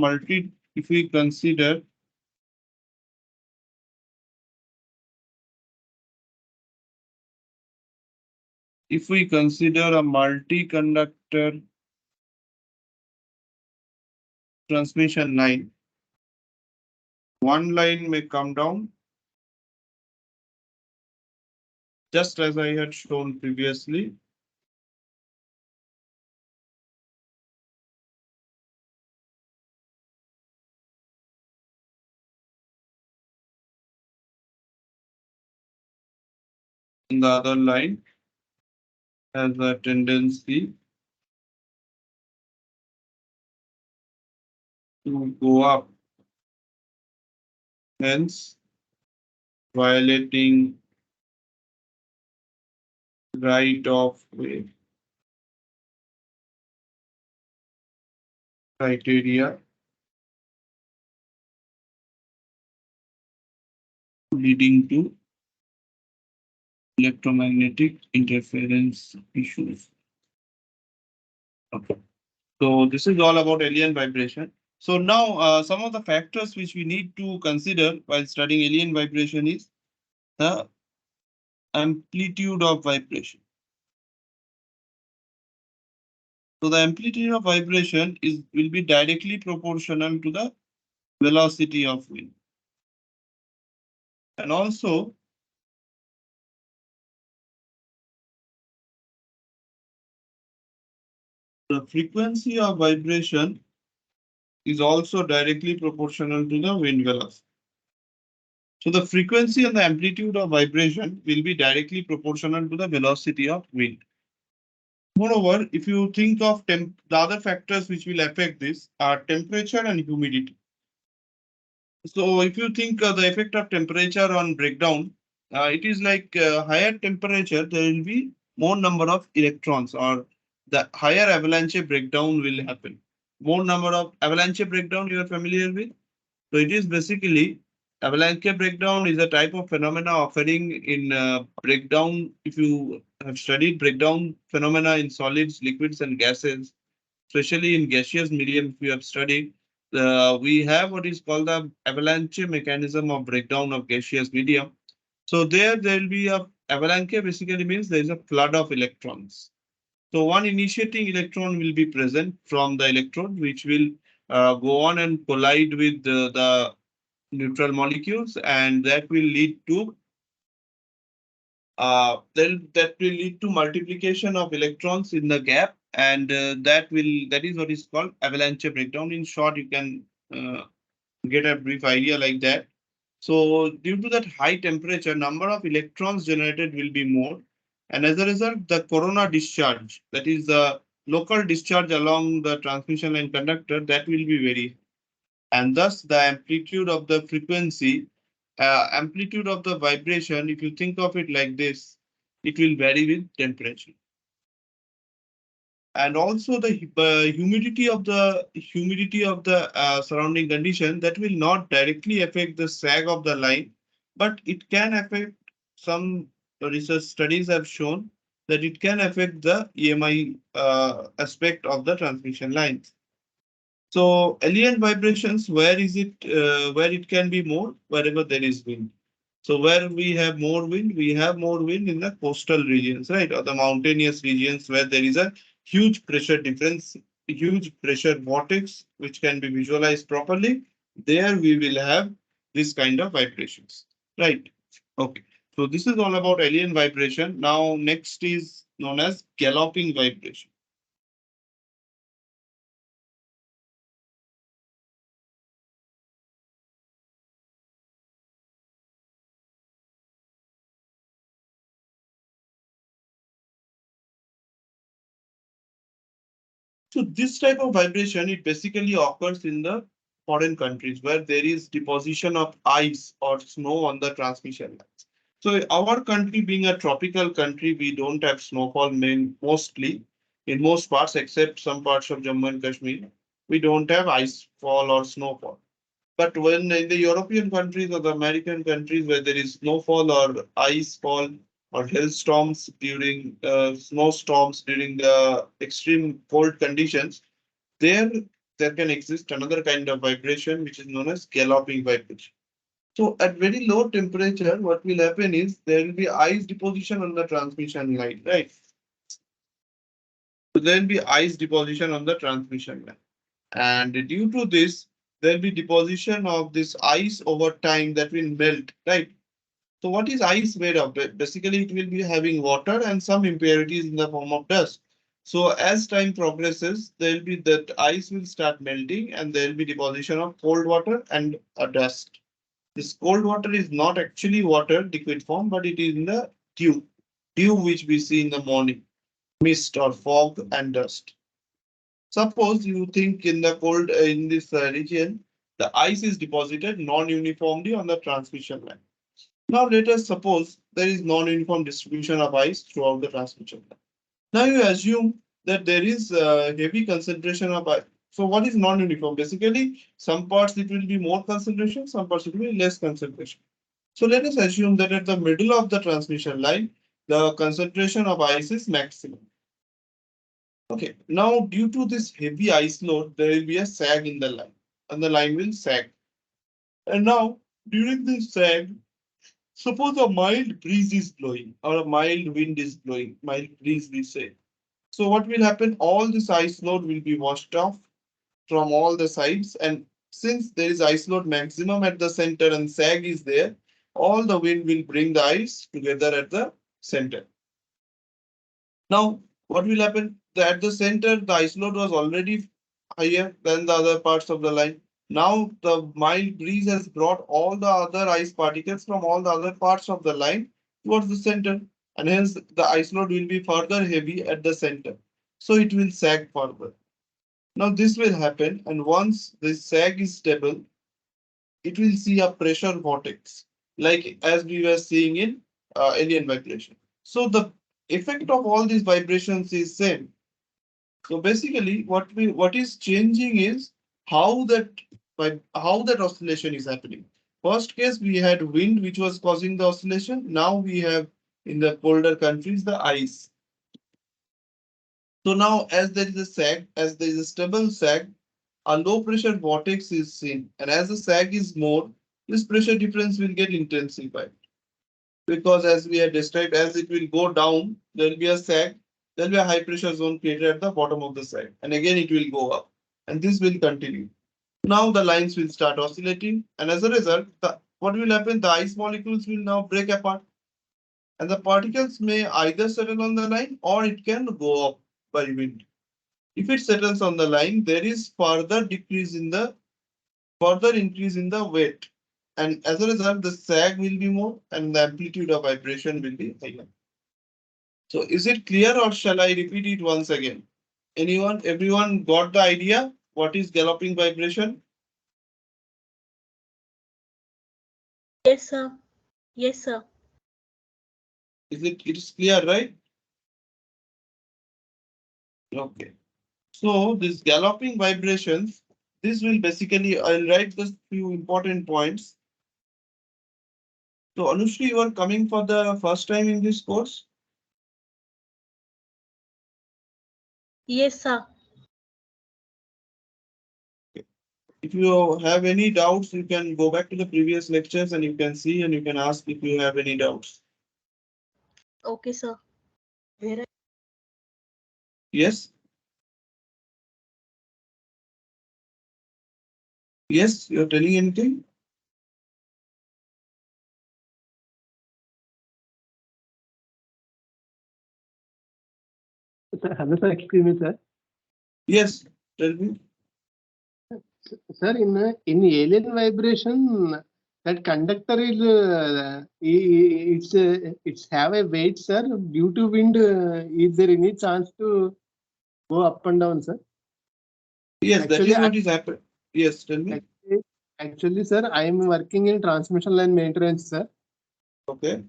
A: if we consider a multi-conductor transmission line, one line may come down, just as I had shown previously. And the other line has a tendency to go up, hence violating right of way criteria, leading to electromagnetic interference issues. Okay. So this is all about alien vibration. So now some of the factors which we need to consider while studying alien vibration is the amplitude of vibration. So the amplitude of vibration will be directly proportional to the velocity of wind. And also the frequency of vibration is also directly proportional to the wind velocity. So the frequency and the amplitude of vibration will be directly proportional to the velocity of wind. Moreover, if you think of the other factors which will affect this are temperature and humidity. So if you think the effect of temperature on breakdown, it is like higher temperature, there will be more number of electrons, or the higher avalanche breakdown will happen. More number of avalanche breakdown you are familiar with. So it is basically avalanche breakdown is a type of phenomena occurring in breakdown. If you have studied breakdown phenomena in solids, liquids, and gases, especially in gaseous medium, if you have studied, we have what is called the avalanche mechanism of breakdown of gaseous medium. So there will be a avalanche basically means there is a flood of electrons. So one initiating electron will be present from the electrode, which will go on and collide with the neutral molecules, and that will lead to that will lead to multiplication of electrons in the gap, and that is what is called avalanche breakdown. In short, you can get a brief idea like that. So due to that high temperature, number of electrons generated will be more, and as a result, the corona discharge, that is the local discharge along the transmission line conductor, that will be very, and thus the amplitude of the frequency, amplitude of the vibration, if you think of it like this, it will vary with temperature. And also the humidity of the surrounding condition, that will not directly affect the sag of the line, but it can affect, some research studies have shown that it can affect the EMI aspect of the transmission lines. So alien vibrations, where is it? Where it can be more? Wherever there is wind. So where we have more wind, we have more wind in the coastal regions, right? Or the mountainous regions where there is a huge pressure difference, huge pressure vortex, which can be visualized properly. There we will have this kind of vibrations, right? Okay. So this is all about alien vibration. Now next is known as galloping vibration. So this type of vibration, it basically occurs in the foreign countries where there is deposition of ice or snow on the transmission lines. So our country being a tropical country, we don't have snowfall mostly in most parts except some parts of Jammu and Kashmir. We don't have ice fall or snowfall. But when in the European countries or the American countries where there is snowfall or ice fall or hailstorms during snowstorms during the extreme cold conditions, there can exist another kind of vibration which is known as galloping vibration. So at very low temperature, what will happen is there will be ice deposition on the transmission line, right? So there will be ice deposition on the transmission line. And due to this, there will be deposition of this ice over time that will melt, right? So what is ice made of? Basically, it will be having water and some impurities in the form of dust. So as time progresses, there will be that ice will start melting and there will be deposition of cold water and a dust. This cold water is not actually water liquid form, but it is in the dew which we see in the morning, mist or fog and dust. Suppose you think in the cold in this region, the ice is deposited non-uniformly on the transmission line. Now let us suppose there is non-uniform distribution of ice throughout the transmission line. Now you assume that there is a heavy concentration of ice. So what is non-uniform? Basically, some parts it will be more concentration, some parts it will be less concentration. So let us assume that at the middle of the transmission line, the concentration of ice is maximum. Okay, now due to this heavy ice load, there will be a sag in the line, and the line will sag. And now during this sag, Suppose a mild breeze is blowing or a mild wind is blowing, mild breeze we say. So what will happen? All this ice load will be washed off from all the sides, and since there is ice load maximum at the center and sag is there, all the wind will bring the ice together at the center. Now, what will happen? At the center, the ice load was already higher than the other parts of the line. Now, the mild breeze has brought all the other ice particles from all the other parts of the line towards the center, and hence the ice load will be further heavy at the center. So it will sag forward. Now, this will happen, and once this sag is stable, it will see a pressure vortex, like as we were seeing in alien vibration. So the effect of all these vibrations is same. So basically, what is changing is how that oscillation is happening. First case we had wind which was causing the oscillation. Now we have in the colder countries the ice. So now as there is a sag, as there is a stable sag, a low pressure vortex is seen, and as the sag is more, this pressure difference will get intensified. Because as we had described, as it will go down, there will be a sag, there will be a high pressure zone created at the bottom of the sag, and again it will go up, and this will continue. Now the lines will start oscillating, and as a result, what will happen? The ice molecules will now break apart, and the particles may either settle on the line or it can go up by wind. If it settles on the line, there is further increase in the weight, and as a result, the sag will be more and the amplitude of vibration will be higher. So is it clear or shall I repeat it once again? Everyone got the idea? What is galloping vibration?
F: Yes, sir. Yes, sir.
A: It is clear, right? Okay. So this galloping vibrations, this will basically, I'll write just few important points. So Anushri, you are coming for the first time in this course?
F: Yes, sir.
A: If you have any doubts, you can go back to the previous lectures and you can see and you can ask if you have any doubts.
F: Okay, sir.
A: Yes? Yes, you're telling anything?
C: Hello, sir. Excuse me, sir.
A: Yes, tell me.
C: Sir, in alien vibration, that conductor is it's have a weight, sir. Due to wind, is there any chance to go up and down, sir?
A: Yes, that
C: Actually,
A: is what is happening. Yes, tell me.
C: Actually, sir, I am working in transmission line maintenance, sir.
A: Okay.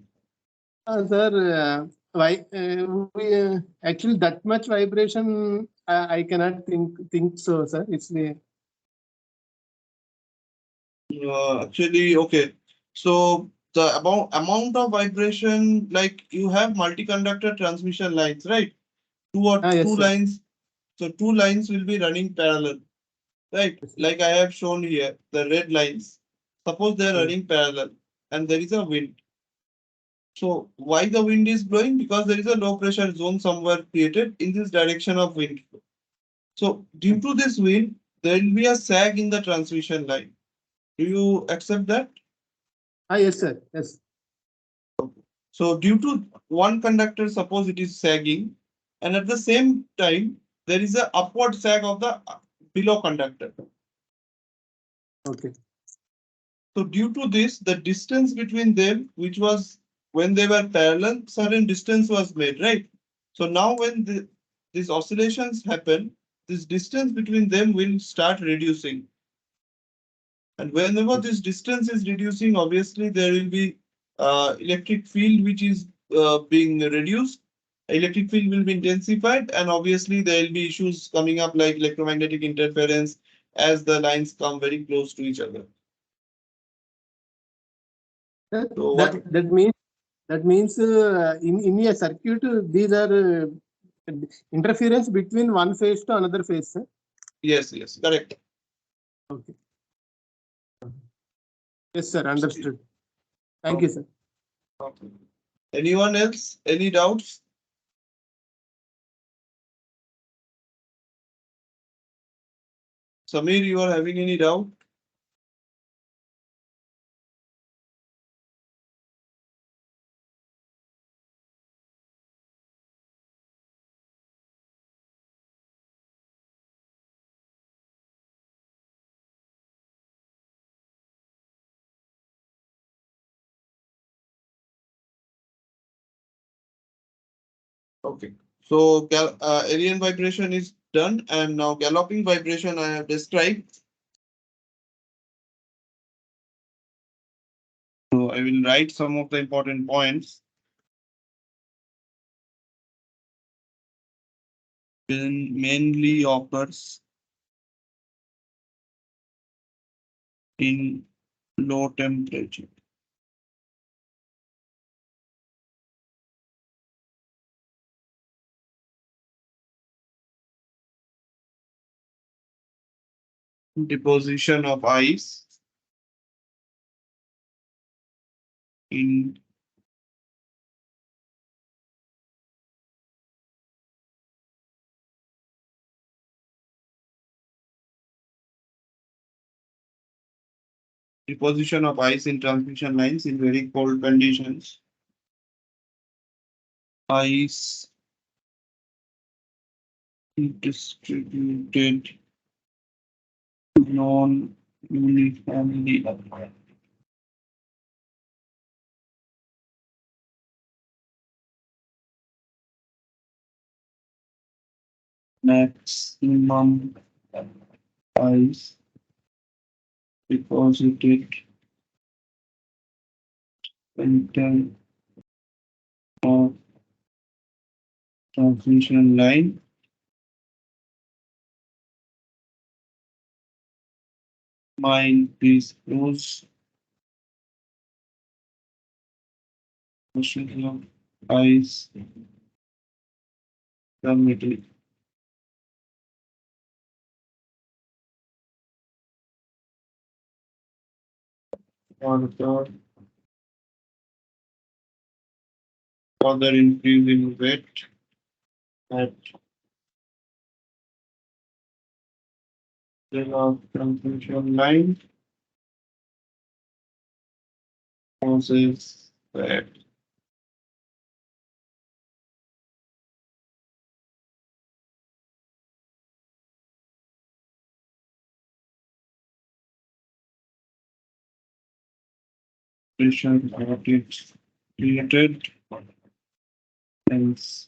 C: Sir, actually that much vibration, I cannot think so, sir. It's the
A: Actually, okay. So the amount of vibration, like you have multi-conductor transmission lines, right?
C: yes,
A: Two
C: sir.
A: lines. So two lines will be running parallel, right?
C: Yes, sir.
A: Like I have shown here, the red lines. Suppose they are running parallel and there is a wind. So why the wind is blowing? Because there is a low pressure zone somewhere created in this direction of wind. So due to this wind, there will be a sag in the transmission line. Do you accept that?
C: Yes, sir. Yes.
A: So due to one conductor, suppose it is sagging, and at the same time, there is a upward sag of the below conductor.
C: Okay.
A: So due to this, the distance between them, which was when they were parallel, certain distance was made, right? So now when these oscillations happen, this distance between them will start reducing. And whenever this distance is reducing, obviously there will be electric field which is being reduced. Electric field will be intensified, and obviously there will be issues coming up like electromagnetic interference as the lines come very close to each other. So
C: That means in a circuit, these are interference between one phase to another phase, sir.
A: Yes, correct.
C: Okay. Yes, sir. Understood. Thank you, sir.
A: Okay. Anyone else? Any doubts? Samir, you are having any doubt? Okay, so alien vibration is done, and now galloping vibration I have described. So I will write some of the important points. Mainly occurs in low temperature. Deposition of ice in deposition of ice in transmission lines in very cold conditions. Ice distributed non-uniformly. Maximum ice deposited center of transmission line might disclose portion of ice permitted. Further increase in wet at the transmission line causes that pressure is created, hence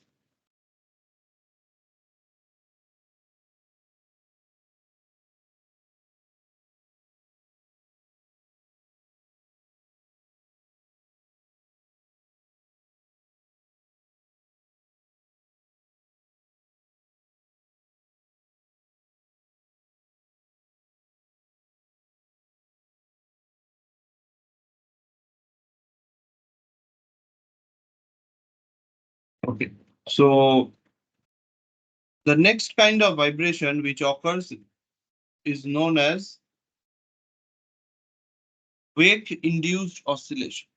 A: okay. So the next kind of vibration which occurs is known as wake induced oscillation.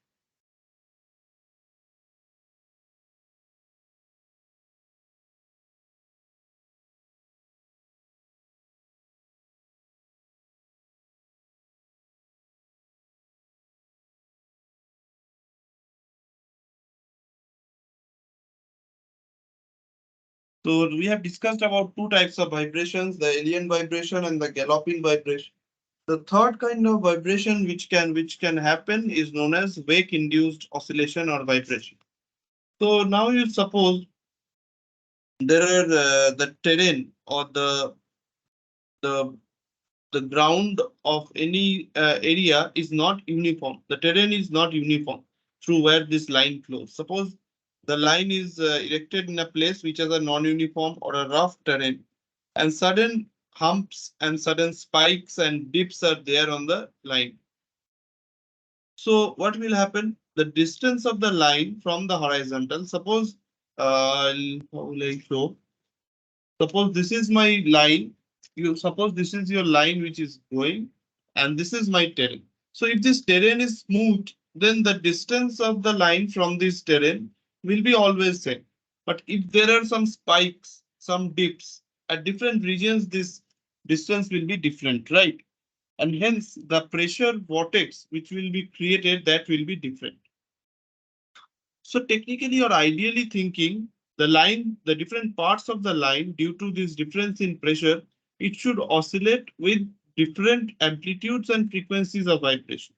A: So we have discussed about two types of vibrations, the alien vibration and the galloping vibration. The third kind of vibration which can happen is known as wake induced oscillation or vibration. So now you suppose there are the terrain or the the ground of any area is not uniform. The terrain is not uniform through where this line flows. Suppose the line is erected in a place which has a non-uniform or a rough terrain, and sudden humps and sudden spikes and dips are there on the line. So what will happen? The distance of the line from the horizontal, suppose, how will I show? Suppose this is my line. You suppose this is your line which is going, and this is my terrain. So if this terrain is smooth, then the distance of the line from this terrain will be always same. But if there are some spikes, some dips at different regions, this distance will be different, right? And hence the pressure vortex which will be created, that will be different. So technically or ideally thinking, the line, the different parts of the line, due to this difference in pressure, it should oscillate with different amplitudes and frequencies of vibration.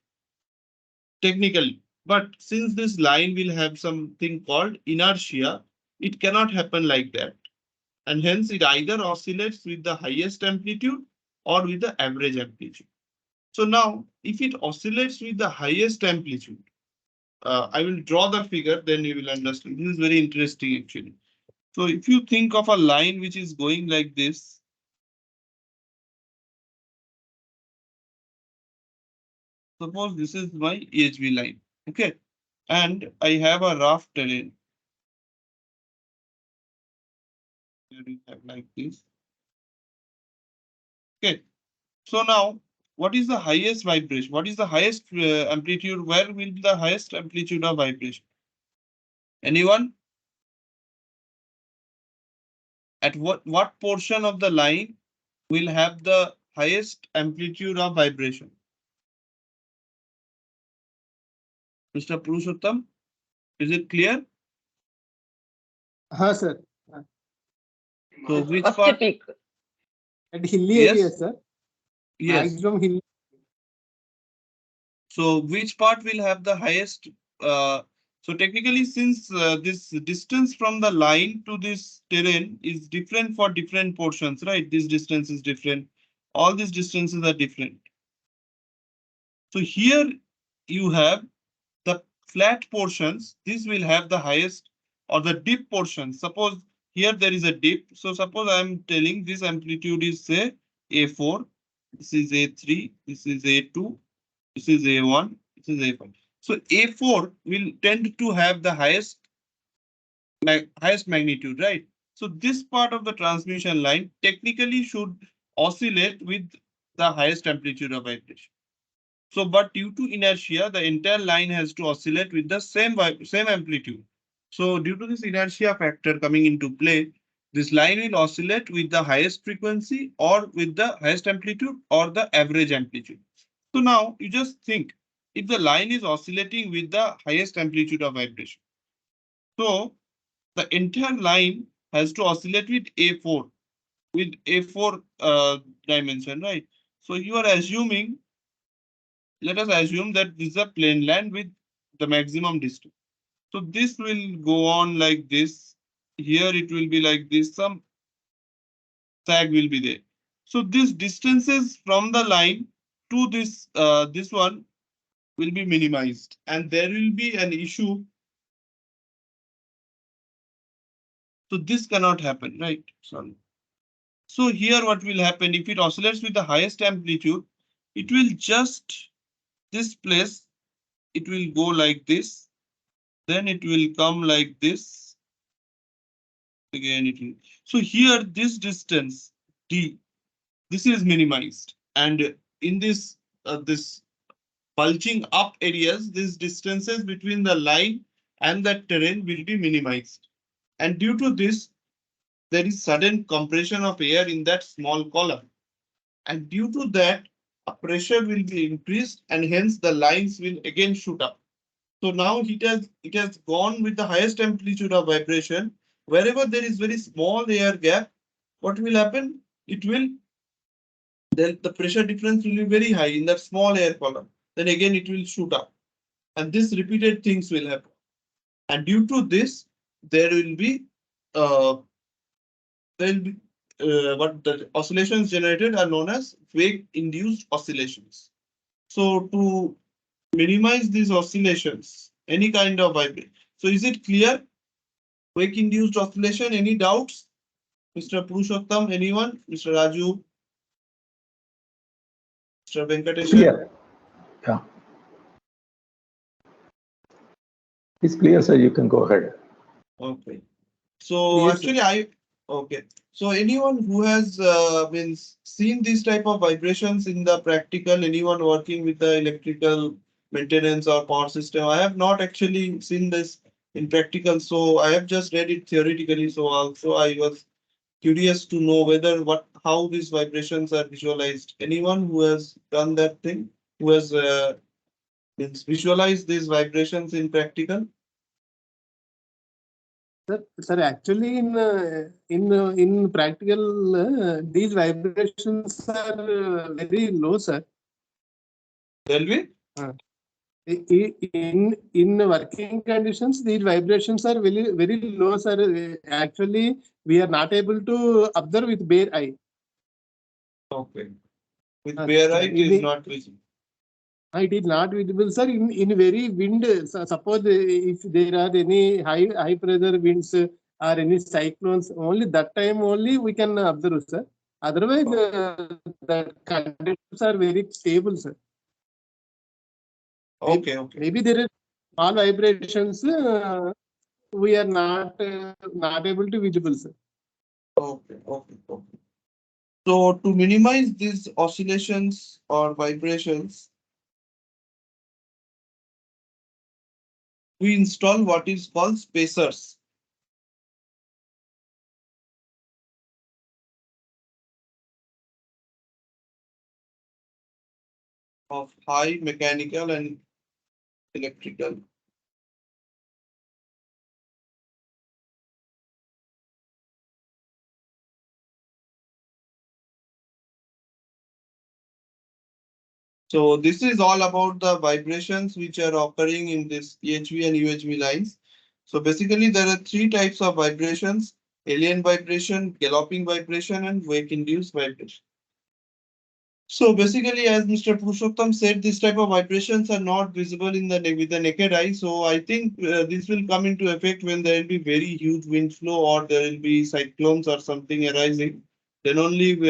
A: Technically, but since this line will have something called inertia, it cannot happen like that. And hence it either oscillates with the highest amplitude or with the average amplitude. So now if it oscillates with the highest amplitude, I will draw the figure, then you will understand. This is very interesting actually. So if you think of a line which is going like this, suppose this is my EHV line, okay, and I have a rough terrain. Here we have like this. Okay, so now what is the highest vibration? What is the highest amplitude? Where will be the highest amplitude of vibration? Anyone? At what portion of the line will have the highest amplitude of vibration? Mr. Purushottam, is it clear?
C: Sir.
A: So which
B: First
A: part?
B: peak.
C: At hilly
A: Yes.
C: area, sir.
A: Yes.
C: Maximum hilly.
A: So which part will have the highest? So technically, since this distance from the line to this terrain is different for different portions, right? This distance is different. All these distances are different. So here you have the flat portions. This will have the highest, or the dip portion. Suppose here there is a dip. So suppose I am telling this amplitude is say A4. This is A3. This is A2. This is A1. This is A5. So A4 will tend to have the highest magnitude, right? So this part of the transmission line technically should oscillate with the highest amplitude of vibration. So, but due to inertia, the entire line has to oscillate with the same amplitude. So due to this inertia factor coming into play, this line will oscillate with the highest frequency or with the highest amplitude or the average amplitude. So now you just think, if the line is oscillating with the highest amplitude of vibration, so the entire line has to oscillate with A4 dimension, right? So you are assuming, let us assume that this is a plane land with the maximum distance. So this will go on like this. Here it will be like this. Some sag will be there. So these distances from the line to this one will be minimized, and there will be an issue. So this cannot happen, right? Sorry. So here what will happen, if it oscillates with the highest amplitude, it will just, this place, it will go like this. Then it will come like this. Again, it will. So here this distance D, this is minimized. And in this bulging up areas, these distances between the line and the terrain will be minimized. And due to this, there is sudden compression of air in that small column. And due to that, a pressure will be increased, and hence the lines will again shoot up. So now it has gone with the highest amplitude of vibration. Wherever there is very small air gap, what will happen? It will, then the pressure difference will be very high in that small air column. Then again it will shoot up, and this repeated things will happen. And due to this, there will be what the oscillations generated are known as wake-induced oscillations. So to minimize these oscillations, any kind of vibration. So is it clear? Wake-induced oscillation, any doubts? Mr. Purushottam, anyone? Mr. Raju? Mr. Venkatesh?
D: Yeah. It's clear, sir. You can go ahead.
A: Okay. So
C: Yes,
A: actually okay. So anyone who has seen these type of vibrations in the practical, anyone working with the electrical maintenance or power system. I have not actually seen this in practical, so I have just read it theoretically. So also I was curious to know how these vibrations are visualized. Anyone who has done that thing, who has visualized these vibrations in practical?
C: Sir, actually, in practical, these vibrations are very low, sir.
A: Tell me.
C: In working conditions, these vibrations are very low, sir. Actually, we are not able to observe with bare eye.
A: Okay. With bare eye, it is not visible.
C: It is not visible, sir. In very wind, suppose if there are any high pressure winds or any cyclones, only that time only we can observe, sir. Otherwise, the conditions are very stable, sir.
A: Okay.
C: Maybe there is small vibrations. We are not able to visible, sir.
A: Okay. So to minimize these oscillations or vibrations, we install what is called spacers. Of high mechanical and electrical. So this is all about the vibrations which are occurring in this EHV and UHV lines. So basically there are three types of vibrations: alien vibration, galloping vibration, and wake-induced vibration. So basically, as Mr. Purushottam said, this type of vibrations are not visible with the naked eye. So I think this will come into effect when there will be very huge wind flow or there will be cyclones or something arising. Then only we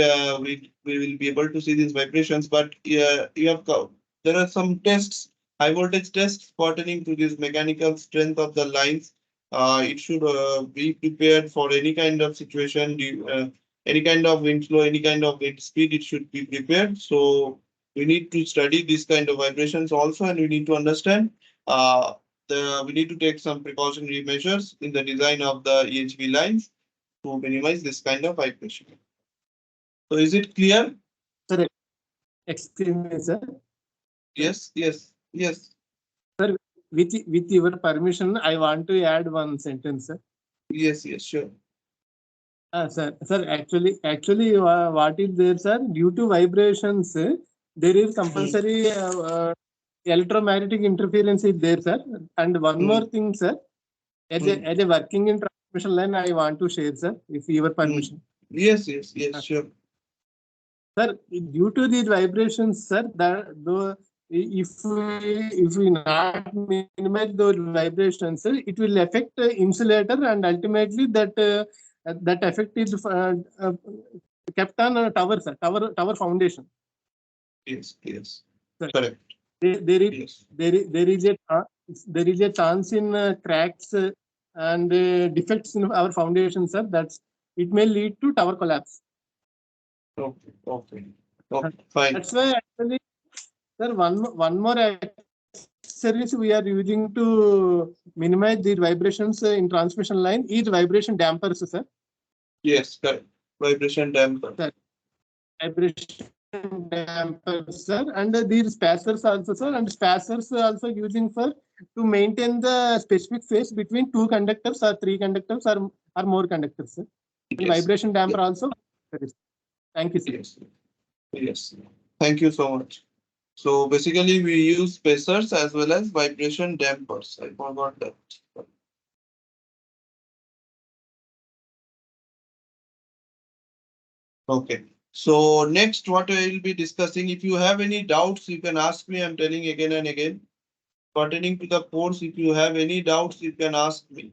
A: will be able to see these vibrations. But there are some tests, high voltage tests pertaining to this mechanical strength of the lines. It should be prepared for any kind of situation. Any kind of wind flow, any kind of wind speed, it should be prepared. So we need to study these kind of vibrations also, and we need to understand we need to take some precautionary measures in the design of the EHV lines to minimize this kind of vibration. So is it clear?
C: Sir, excuse me, sir.
A: Yes.
C: Sir, with your permission, I want to add one sentence, sir.
A: Yes, sure.
C: Sir, actually, what is there, sir? Due to vibrations, there is compulsory electromagnetic interference is there, sir. And one more thing, sir, as a working in transmission line, I want to share, sir, if your permission.
A: Yes, sure.
C: Sir, due to these vibrations, sir, if we not minimize those vibrations, it will affect the insulator, and ultimately that effect is kept on a tower, sir, tower foundation.
A: Yes.
C: Sir,
A: Correct.
C: There
A: Yes.
C: is a chance in cracks and defects in our foundation, sir. It may lead to tower collapse.
A: Okay. Fine.
C: That's why actually, sir, one more service we are using to minimize the vibrations in transmission line is vibration dampers, sir.
A: Yes, correct. Vibration damper.
C: Sir, vibration dampers, sir, and these spacers also, sir, and spacers also using for to maintain the specific phase between two conductors or three conductors or more conductors, sir. And
A: Yes.
C: vibration damper also. Thank you, sir.
A: Yes. Thank you so much. So basically we use spacers as well as vibration dampers. I forgot that. Okay. So next what I will be discussing, if you have any doubts, you can ask me. I'm telling again and again. Pertaining to the course, if you have any doubts, you can ask me.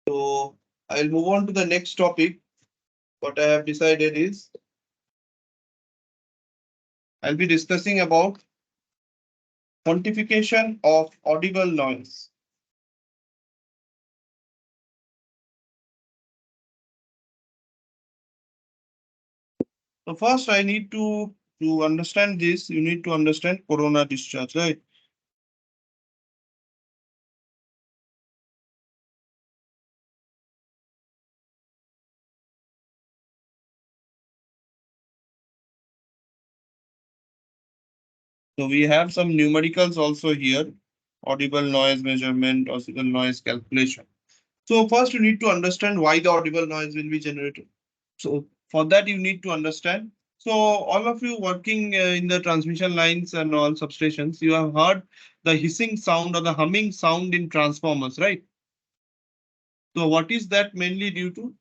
A: So I'll move on to the next topic. What I have decided is I'll be discussing about quantification of audible noise. So first I need to to understand this, you need to understand corona discharge, right? So we have some numericals also here, audible noise measurement, audible noise calculation. So first you need to understand why the audible noise will be generated. So for that you need to understand. So all of you working in the transmission lines and all substations, you have heard the hissing sound or the humming sound in transformers, right? So what is that mainly due to?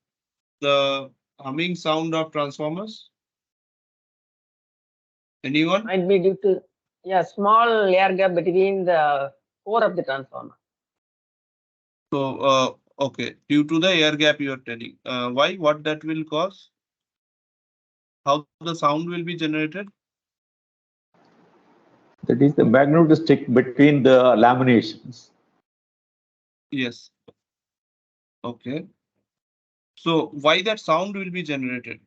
A: The humming sound of transformers? Anyone?
B: Might be due to small air gap between the core of the transformer.
A: So okay, due to the air gap you are telling. Why? What that will cause? How the sound will be generated?
D: That is the magnet stick between the laminations.
A: Yes. Okay. So why that sound will be generated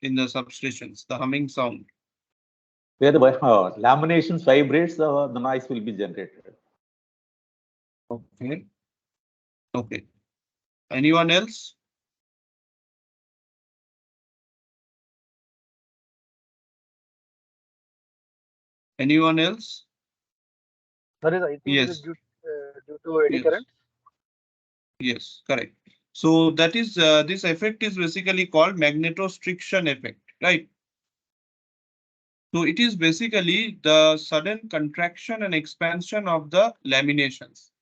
A: in the substations, the humming sound?
D: Where the laminations vibrates, the noise will be generated.
A: Okay. Okay. Anyone else? Anyone else?
G: That is, I think it is
A: Yes.
G: due to eddy
A: Yes.
G: current.
A: Yes, correct. So that is this effect is basically called magnetostriction effect, right? So it is basically the sudden contraction and expansion of the laminations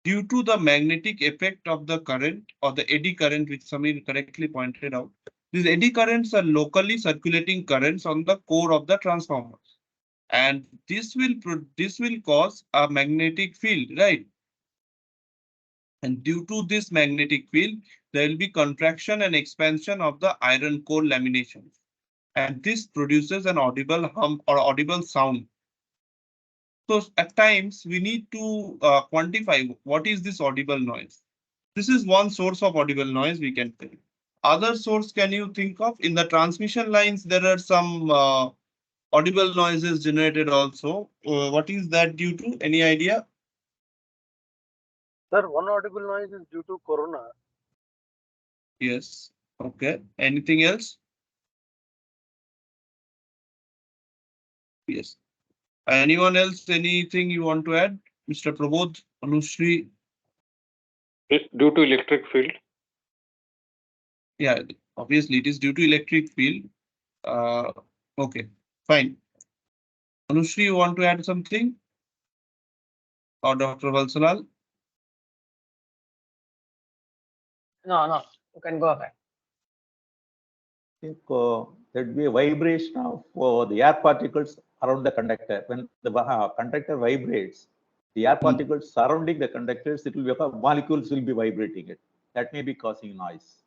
A: due to the magnetic effect of the current or the eddy current, which Samir correctly pointed out. These eddy currents are locally circulating currents on the core of the transformers, and this will cause a magnetic field, right? And due to this magnetic field, there will be contraction and expansion of the iron core laminations. And this produces an audible hum or audible sound. So at times we need to quantify what is this audible noise. This is one source of audible noise we can take. Other source can you think of? In the transmission lines, there are some audible noises generated also. What is that due to? Any idea?
G: Sir, one audible noise is due to corona.
A: Yes. Okay. Anything else? Yes. Anyone else? Anything you want to add? Mr. Prabodh, Anushri?
H: It's due to electric field.
A: Yeah, obviously it is due to electric field. Okay, fine. Anushri, you want to add something? Or Dr. Valsalal?
B: No, you can go ahead.
D: I think there'd be a vibration of the air particles around the conductor. When the conductor vibrates, the air particles surrounding the conductors, it will be molecules will be vibrating it. That may be causing noise.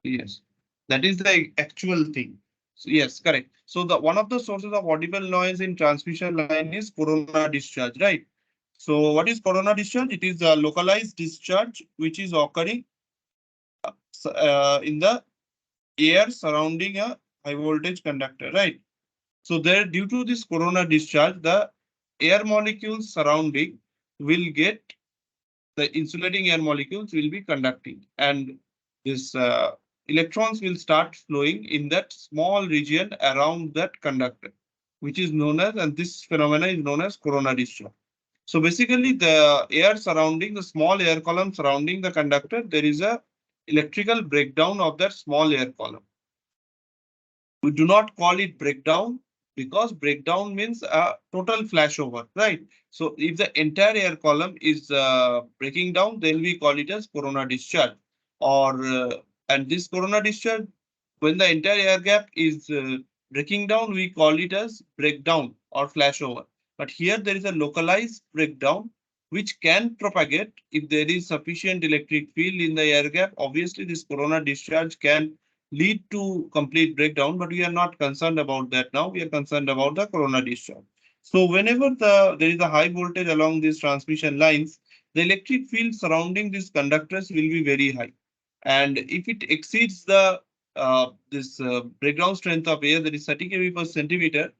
A: Yes, that is the actual thing. So, yes, correct. So the one of the sources of audible noise in transmission line is corona discharge, right? So what is corona discharge? It is a localized discharge which is occurring in the air surrounding a high voltage conductor, right? So there, due to this corona discharge, the air molecules surrounding will get the insulating air molecules will be conducting, and this electrons will start flowing in that small region around that conductor, which is known as, and this phenomena is known as corona discharge. So basically, the air surrounding the small air column surrounding the conductor, there is a electrical breakdown of that small air column. We do not call it breakdown because breakdown means a total flashover, right? So if the entire air column is breaking down, then we call it as corona discharge. Or and this corona discharge, when the entire air gap is breaking down, we call it as breakdown or flashover. But here there is a localized breakdown which can propagate if there is sufficient electric field in the air gap. Obviously, this corona discharge can lead to complete breakdown, but we are not concerned about that now. We are concerned about the corona discharge. So whenever there is a high voltage along these transmission lines, the electric field surrounding these conductors will be very high. And if it exceeds the this breakdown strength of air, that is 30 kV per centimeter,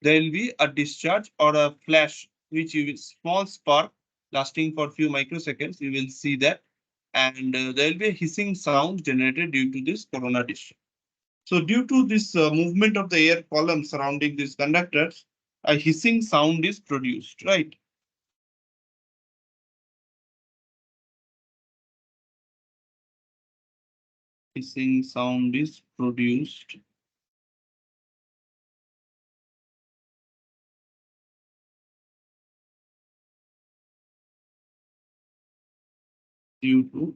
A: there will be a discharge or a flash, which you will small spark lasting for few microseconds. You will see that, and there will be a hissing sound generated due to this corona discharge. So due to this movement of the air column surrounding these conductors, a hissing sound is produced, right? Hissing sound is produced due to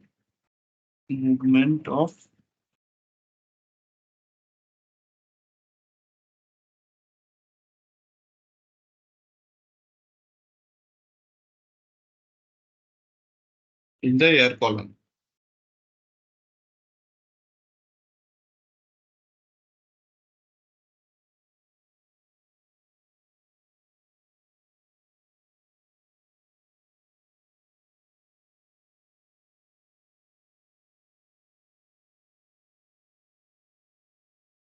A: movement of in the air column.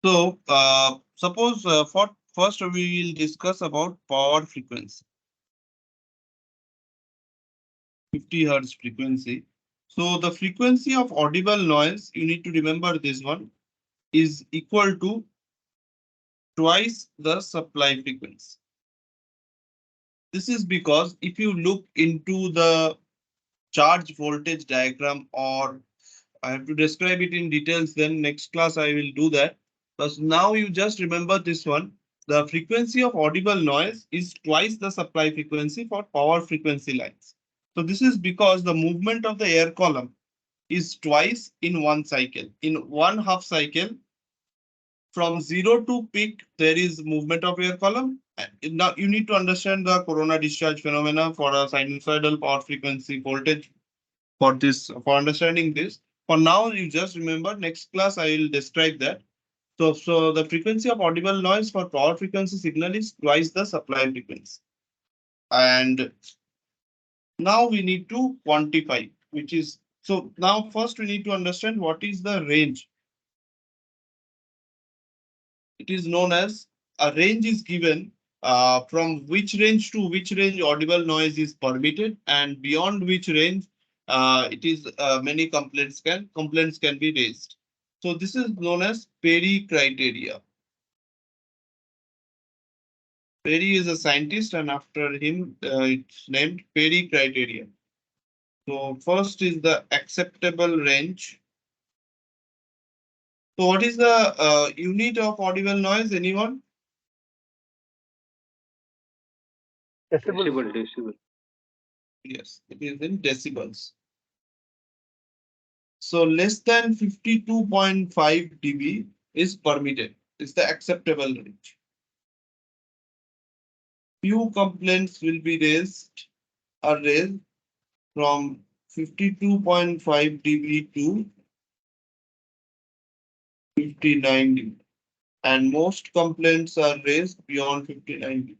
A: So suppose for first we will discuss about power frequency. 50 hertz frequency. So the frequency of audible noise, you need to remember this one, is equal to twice the supply frequency. This is because if you look into the charge voltage diagram, or I have to describe it in details, then next class I will do that. But now you just remember this one. The frequency of audible noise is twice the supply frequency for power frequency lines. So this is because the movement of the air column is twice in one cycle. In one half cycle, from zero to peak, there is movement of air column. Now you need to understand the corona discharge phenomena for a sinusoidal power frequency voltage. For this, for understanding this, for now you just remember, next class I will describe that. So the frequency of audible noise for power frequency signal is twice the supply frequency. And now we need to quantify, which is, so now first we need to understand what is the range. It is known as a range is given from which range to which range audible noise is permitted, and beyond which range it is many complaints can be raised. So this is known as Perry criteria. Perry is a scientist, and after him it's named Perry criteria. So first is the acceptable range. So what is the unit of audible noise? Anyone?
H: Decibel.
A: Yes, it is in decibels. So less than 52.5 dB is permitted. It's the acceptable range. Few complaints will be raised from 52.5 dB to 59 dB. And most complaints are raised beyond 59 dB.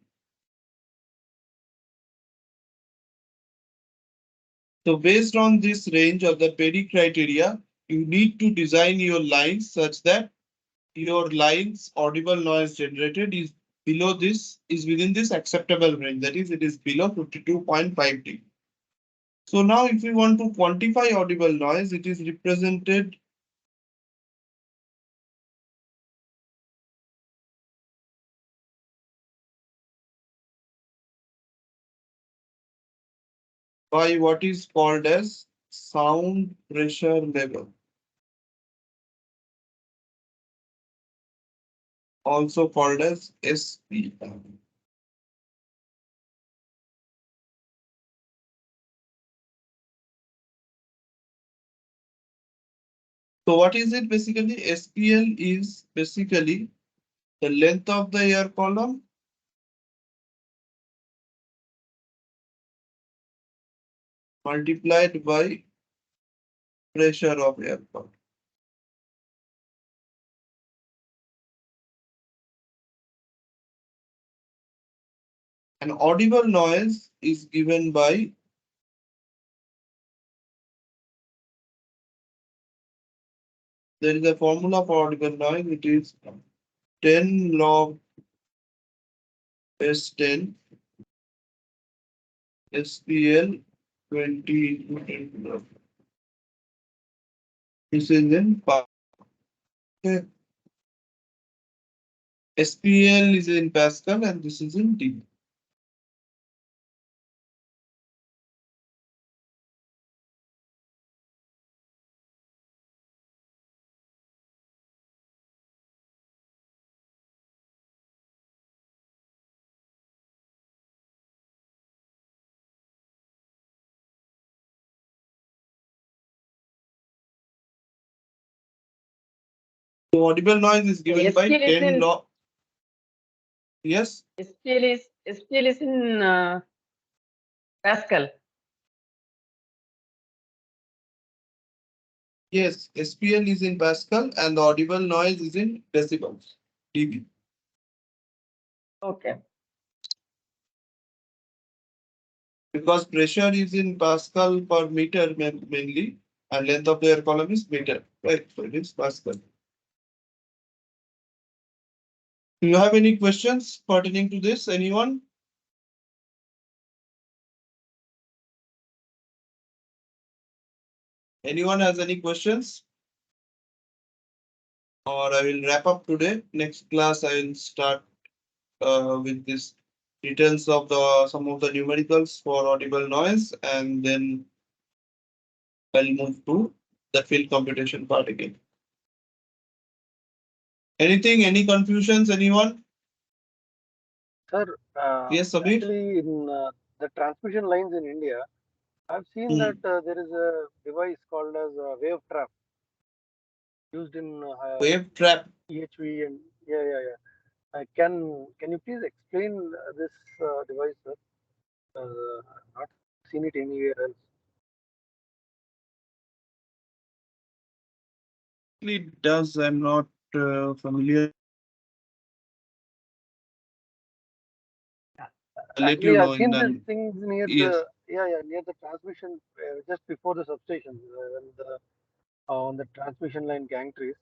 A: So based on this range of the Perry criteria, you need to design your lines such that your line's audible noise generated is below this, is within this acceptable range. That is, it is below 52.5 dB. So now if we want to quantify audible noise, it is represented by what is called as sound pressure level, also called as SPL. So what is it basically? SPL is basically the length of the air column multiplied by pressure of air column. And audible noise is given by there is a formula for audible noise. It is 10 log S10, SPL 20. This is in okay. SPL is in Pascal and this is in dB. So audible noise is given by
B: SPL is
A: 10
B: in
A: log. Yes.
B: SPL is in Pascal.
A: Yes, SPL is in Pascal and the audible noise is in decibels, dB.
B: Okay.
A: Because pressure is in Pascal per meter mainly, and length of the air column is meter, right? So it is Pascal. Do you have any questions pertaining to this? Anyone? Anyone has any questions? Or I will wrap up today. Next class I will start with this details of the some of the numericals for audible noise, and then I'll move to the field computation part again. Anything, any confusions, anyone?
G: Sir,
A: Yes, Sabir?
G: actually in the transmission lines in India, I've seen that there is a device called as a wave trap used in
A: Wave trap.
G: EHV and yeah. Can you please explain this device, sir? I've not seen it anywhere else.
A: It does. I'm not familiar. I'll let you
G: Actually,
A: know
G: I've
A: in
G: seen these
A: the
G: things near
A: yes.
G: the near the transmission just before the substation when the on the transmission line gantries.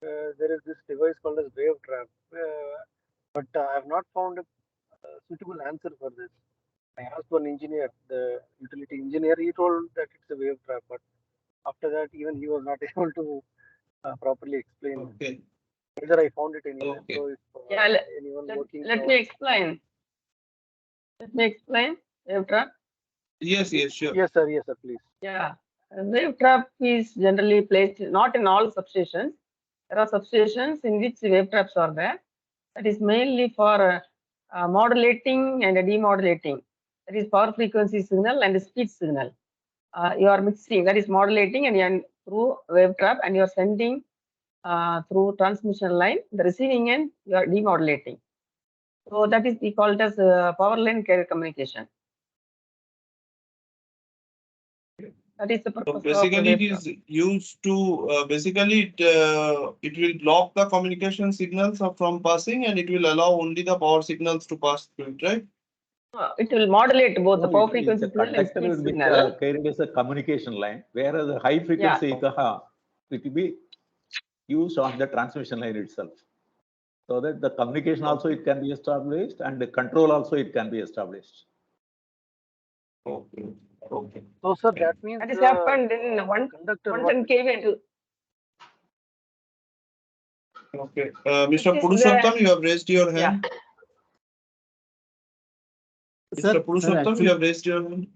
G: There is this device called as wave trap, but I have not found a suitable answer for this. I asked one engineer, the utility engineer, he told that it's a wave trap, but after that, even he was not able to properly explain
A: Okay.
G: whether I found it anywhere.
A: Okay.
G: So if
B: Yeah,
G: anyone
B: let
G: working
B: me
G: on
B: explain. Let me explain. Wave trap.
A: Yes, sure.
G: yes, sir, please.
B: Yeah, wave trap is generally placed not in all substations. There are substations in which wave traps are there. That is mainly for modulating and demodulating. That is power frequency signal and speed signal. You are mixing, that is modulating, and you are through wave trap, and you are sending through transmission line. The receiving end, you are demodulating. So that is we call it as power line carrier communication. That is the
A: So
B: purpose of
A: basically, it
B: wave trap.
A: is used to basically it will block the communication signals from passing, and it will allow only the power signals to pass through it, right?
B: It will modulate both the power
D: The
B: frequency signal and
D: conductor
B: speed
D: will be
B: signal.
D: carried as a communication line, whereas the high frequency it will be used on the transmission line itself. So that the communication also it can be established and the control also it can be established.
A: Okay. Okay.
G: So, sir, that means
B: That is happened in
G: conductor
B: 110 kV.
A: Okay. Mr.
B: This is
A: Purushottam, you have raised your hand.
C: Sir,
A: Mr. Purushottam, you have raised your hand.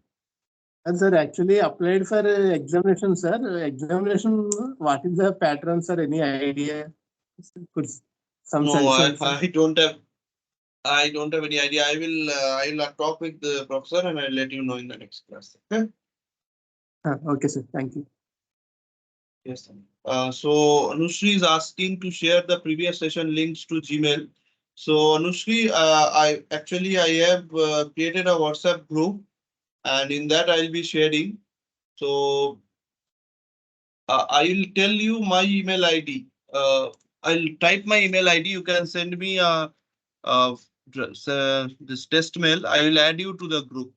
C: Sir, actually applied for examination, sir. Examination, what is the pattern, sir? Any idea? Some
A: No,
C: suggestions, sir?
A: I don't have any idea. I will talk with the professor and I'll let you know in the next class. Okay.
C: Okay, sir. Thank you.
A: Yes. So Anushri is asking to share the previous session links to Gmail. So Anushri, I have created a WhatsApp group, and in that I'll be sharing. So I will tell you my email ID. I'll type my email ID. You can send me this test mail. I will add you to the group.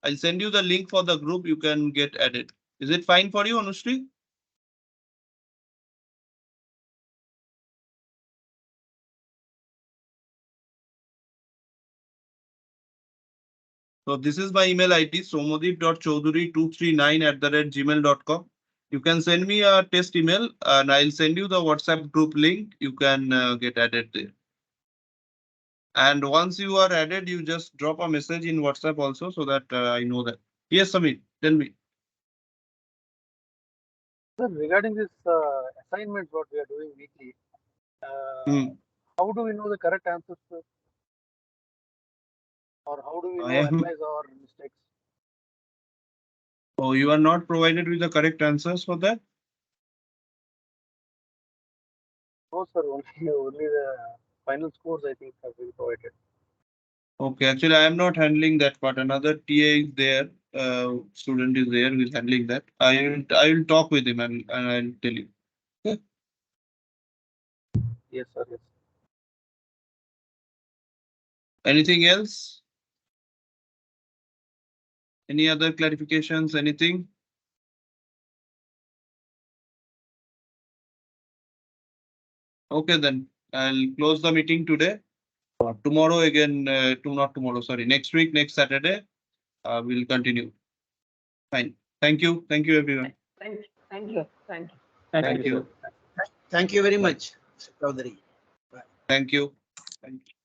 A: I'll send you the link for the group. You can get added. Is it fine for you, Anushri? So this is my email ID, somodeep.choudhury239@gmail.com. You can send me a test email and I'll send you the WhatsApp group link. You can get added there. And once you are added, you just drop a message in WhatsApp also so that I know that. Yes, Samir, tell me.
G: Sir, regarding this assignments, what we are doing weekly, how do we know the correct answers, sir? Or how do we know analyze our mistakes?
A: Oh, you are not provided with the correct answers for that?
G: No, sir. Only the final scores I think have been provided.
A: Okay, actually, I am not handling that part. Another TA is there. Student is there who is handling that. I will talk with him and I'll tell you. Okay.
G: Yes, sir. Yes.
A: Anything else? Any other clarifications? Anything? Okay, then I'll close the meeting today. Tomorrow again, not tomorrow, sorry, next week, next Saturday, we'll continue. Fine. Thank you. Thank you, everyone.
B: Thank you. Thank you. Thank you.
A: Thank you.
I: Thank you very much, Mr. Chaudhary.
A: Thank you. Thank you.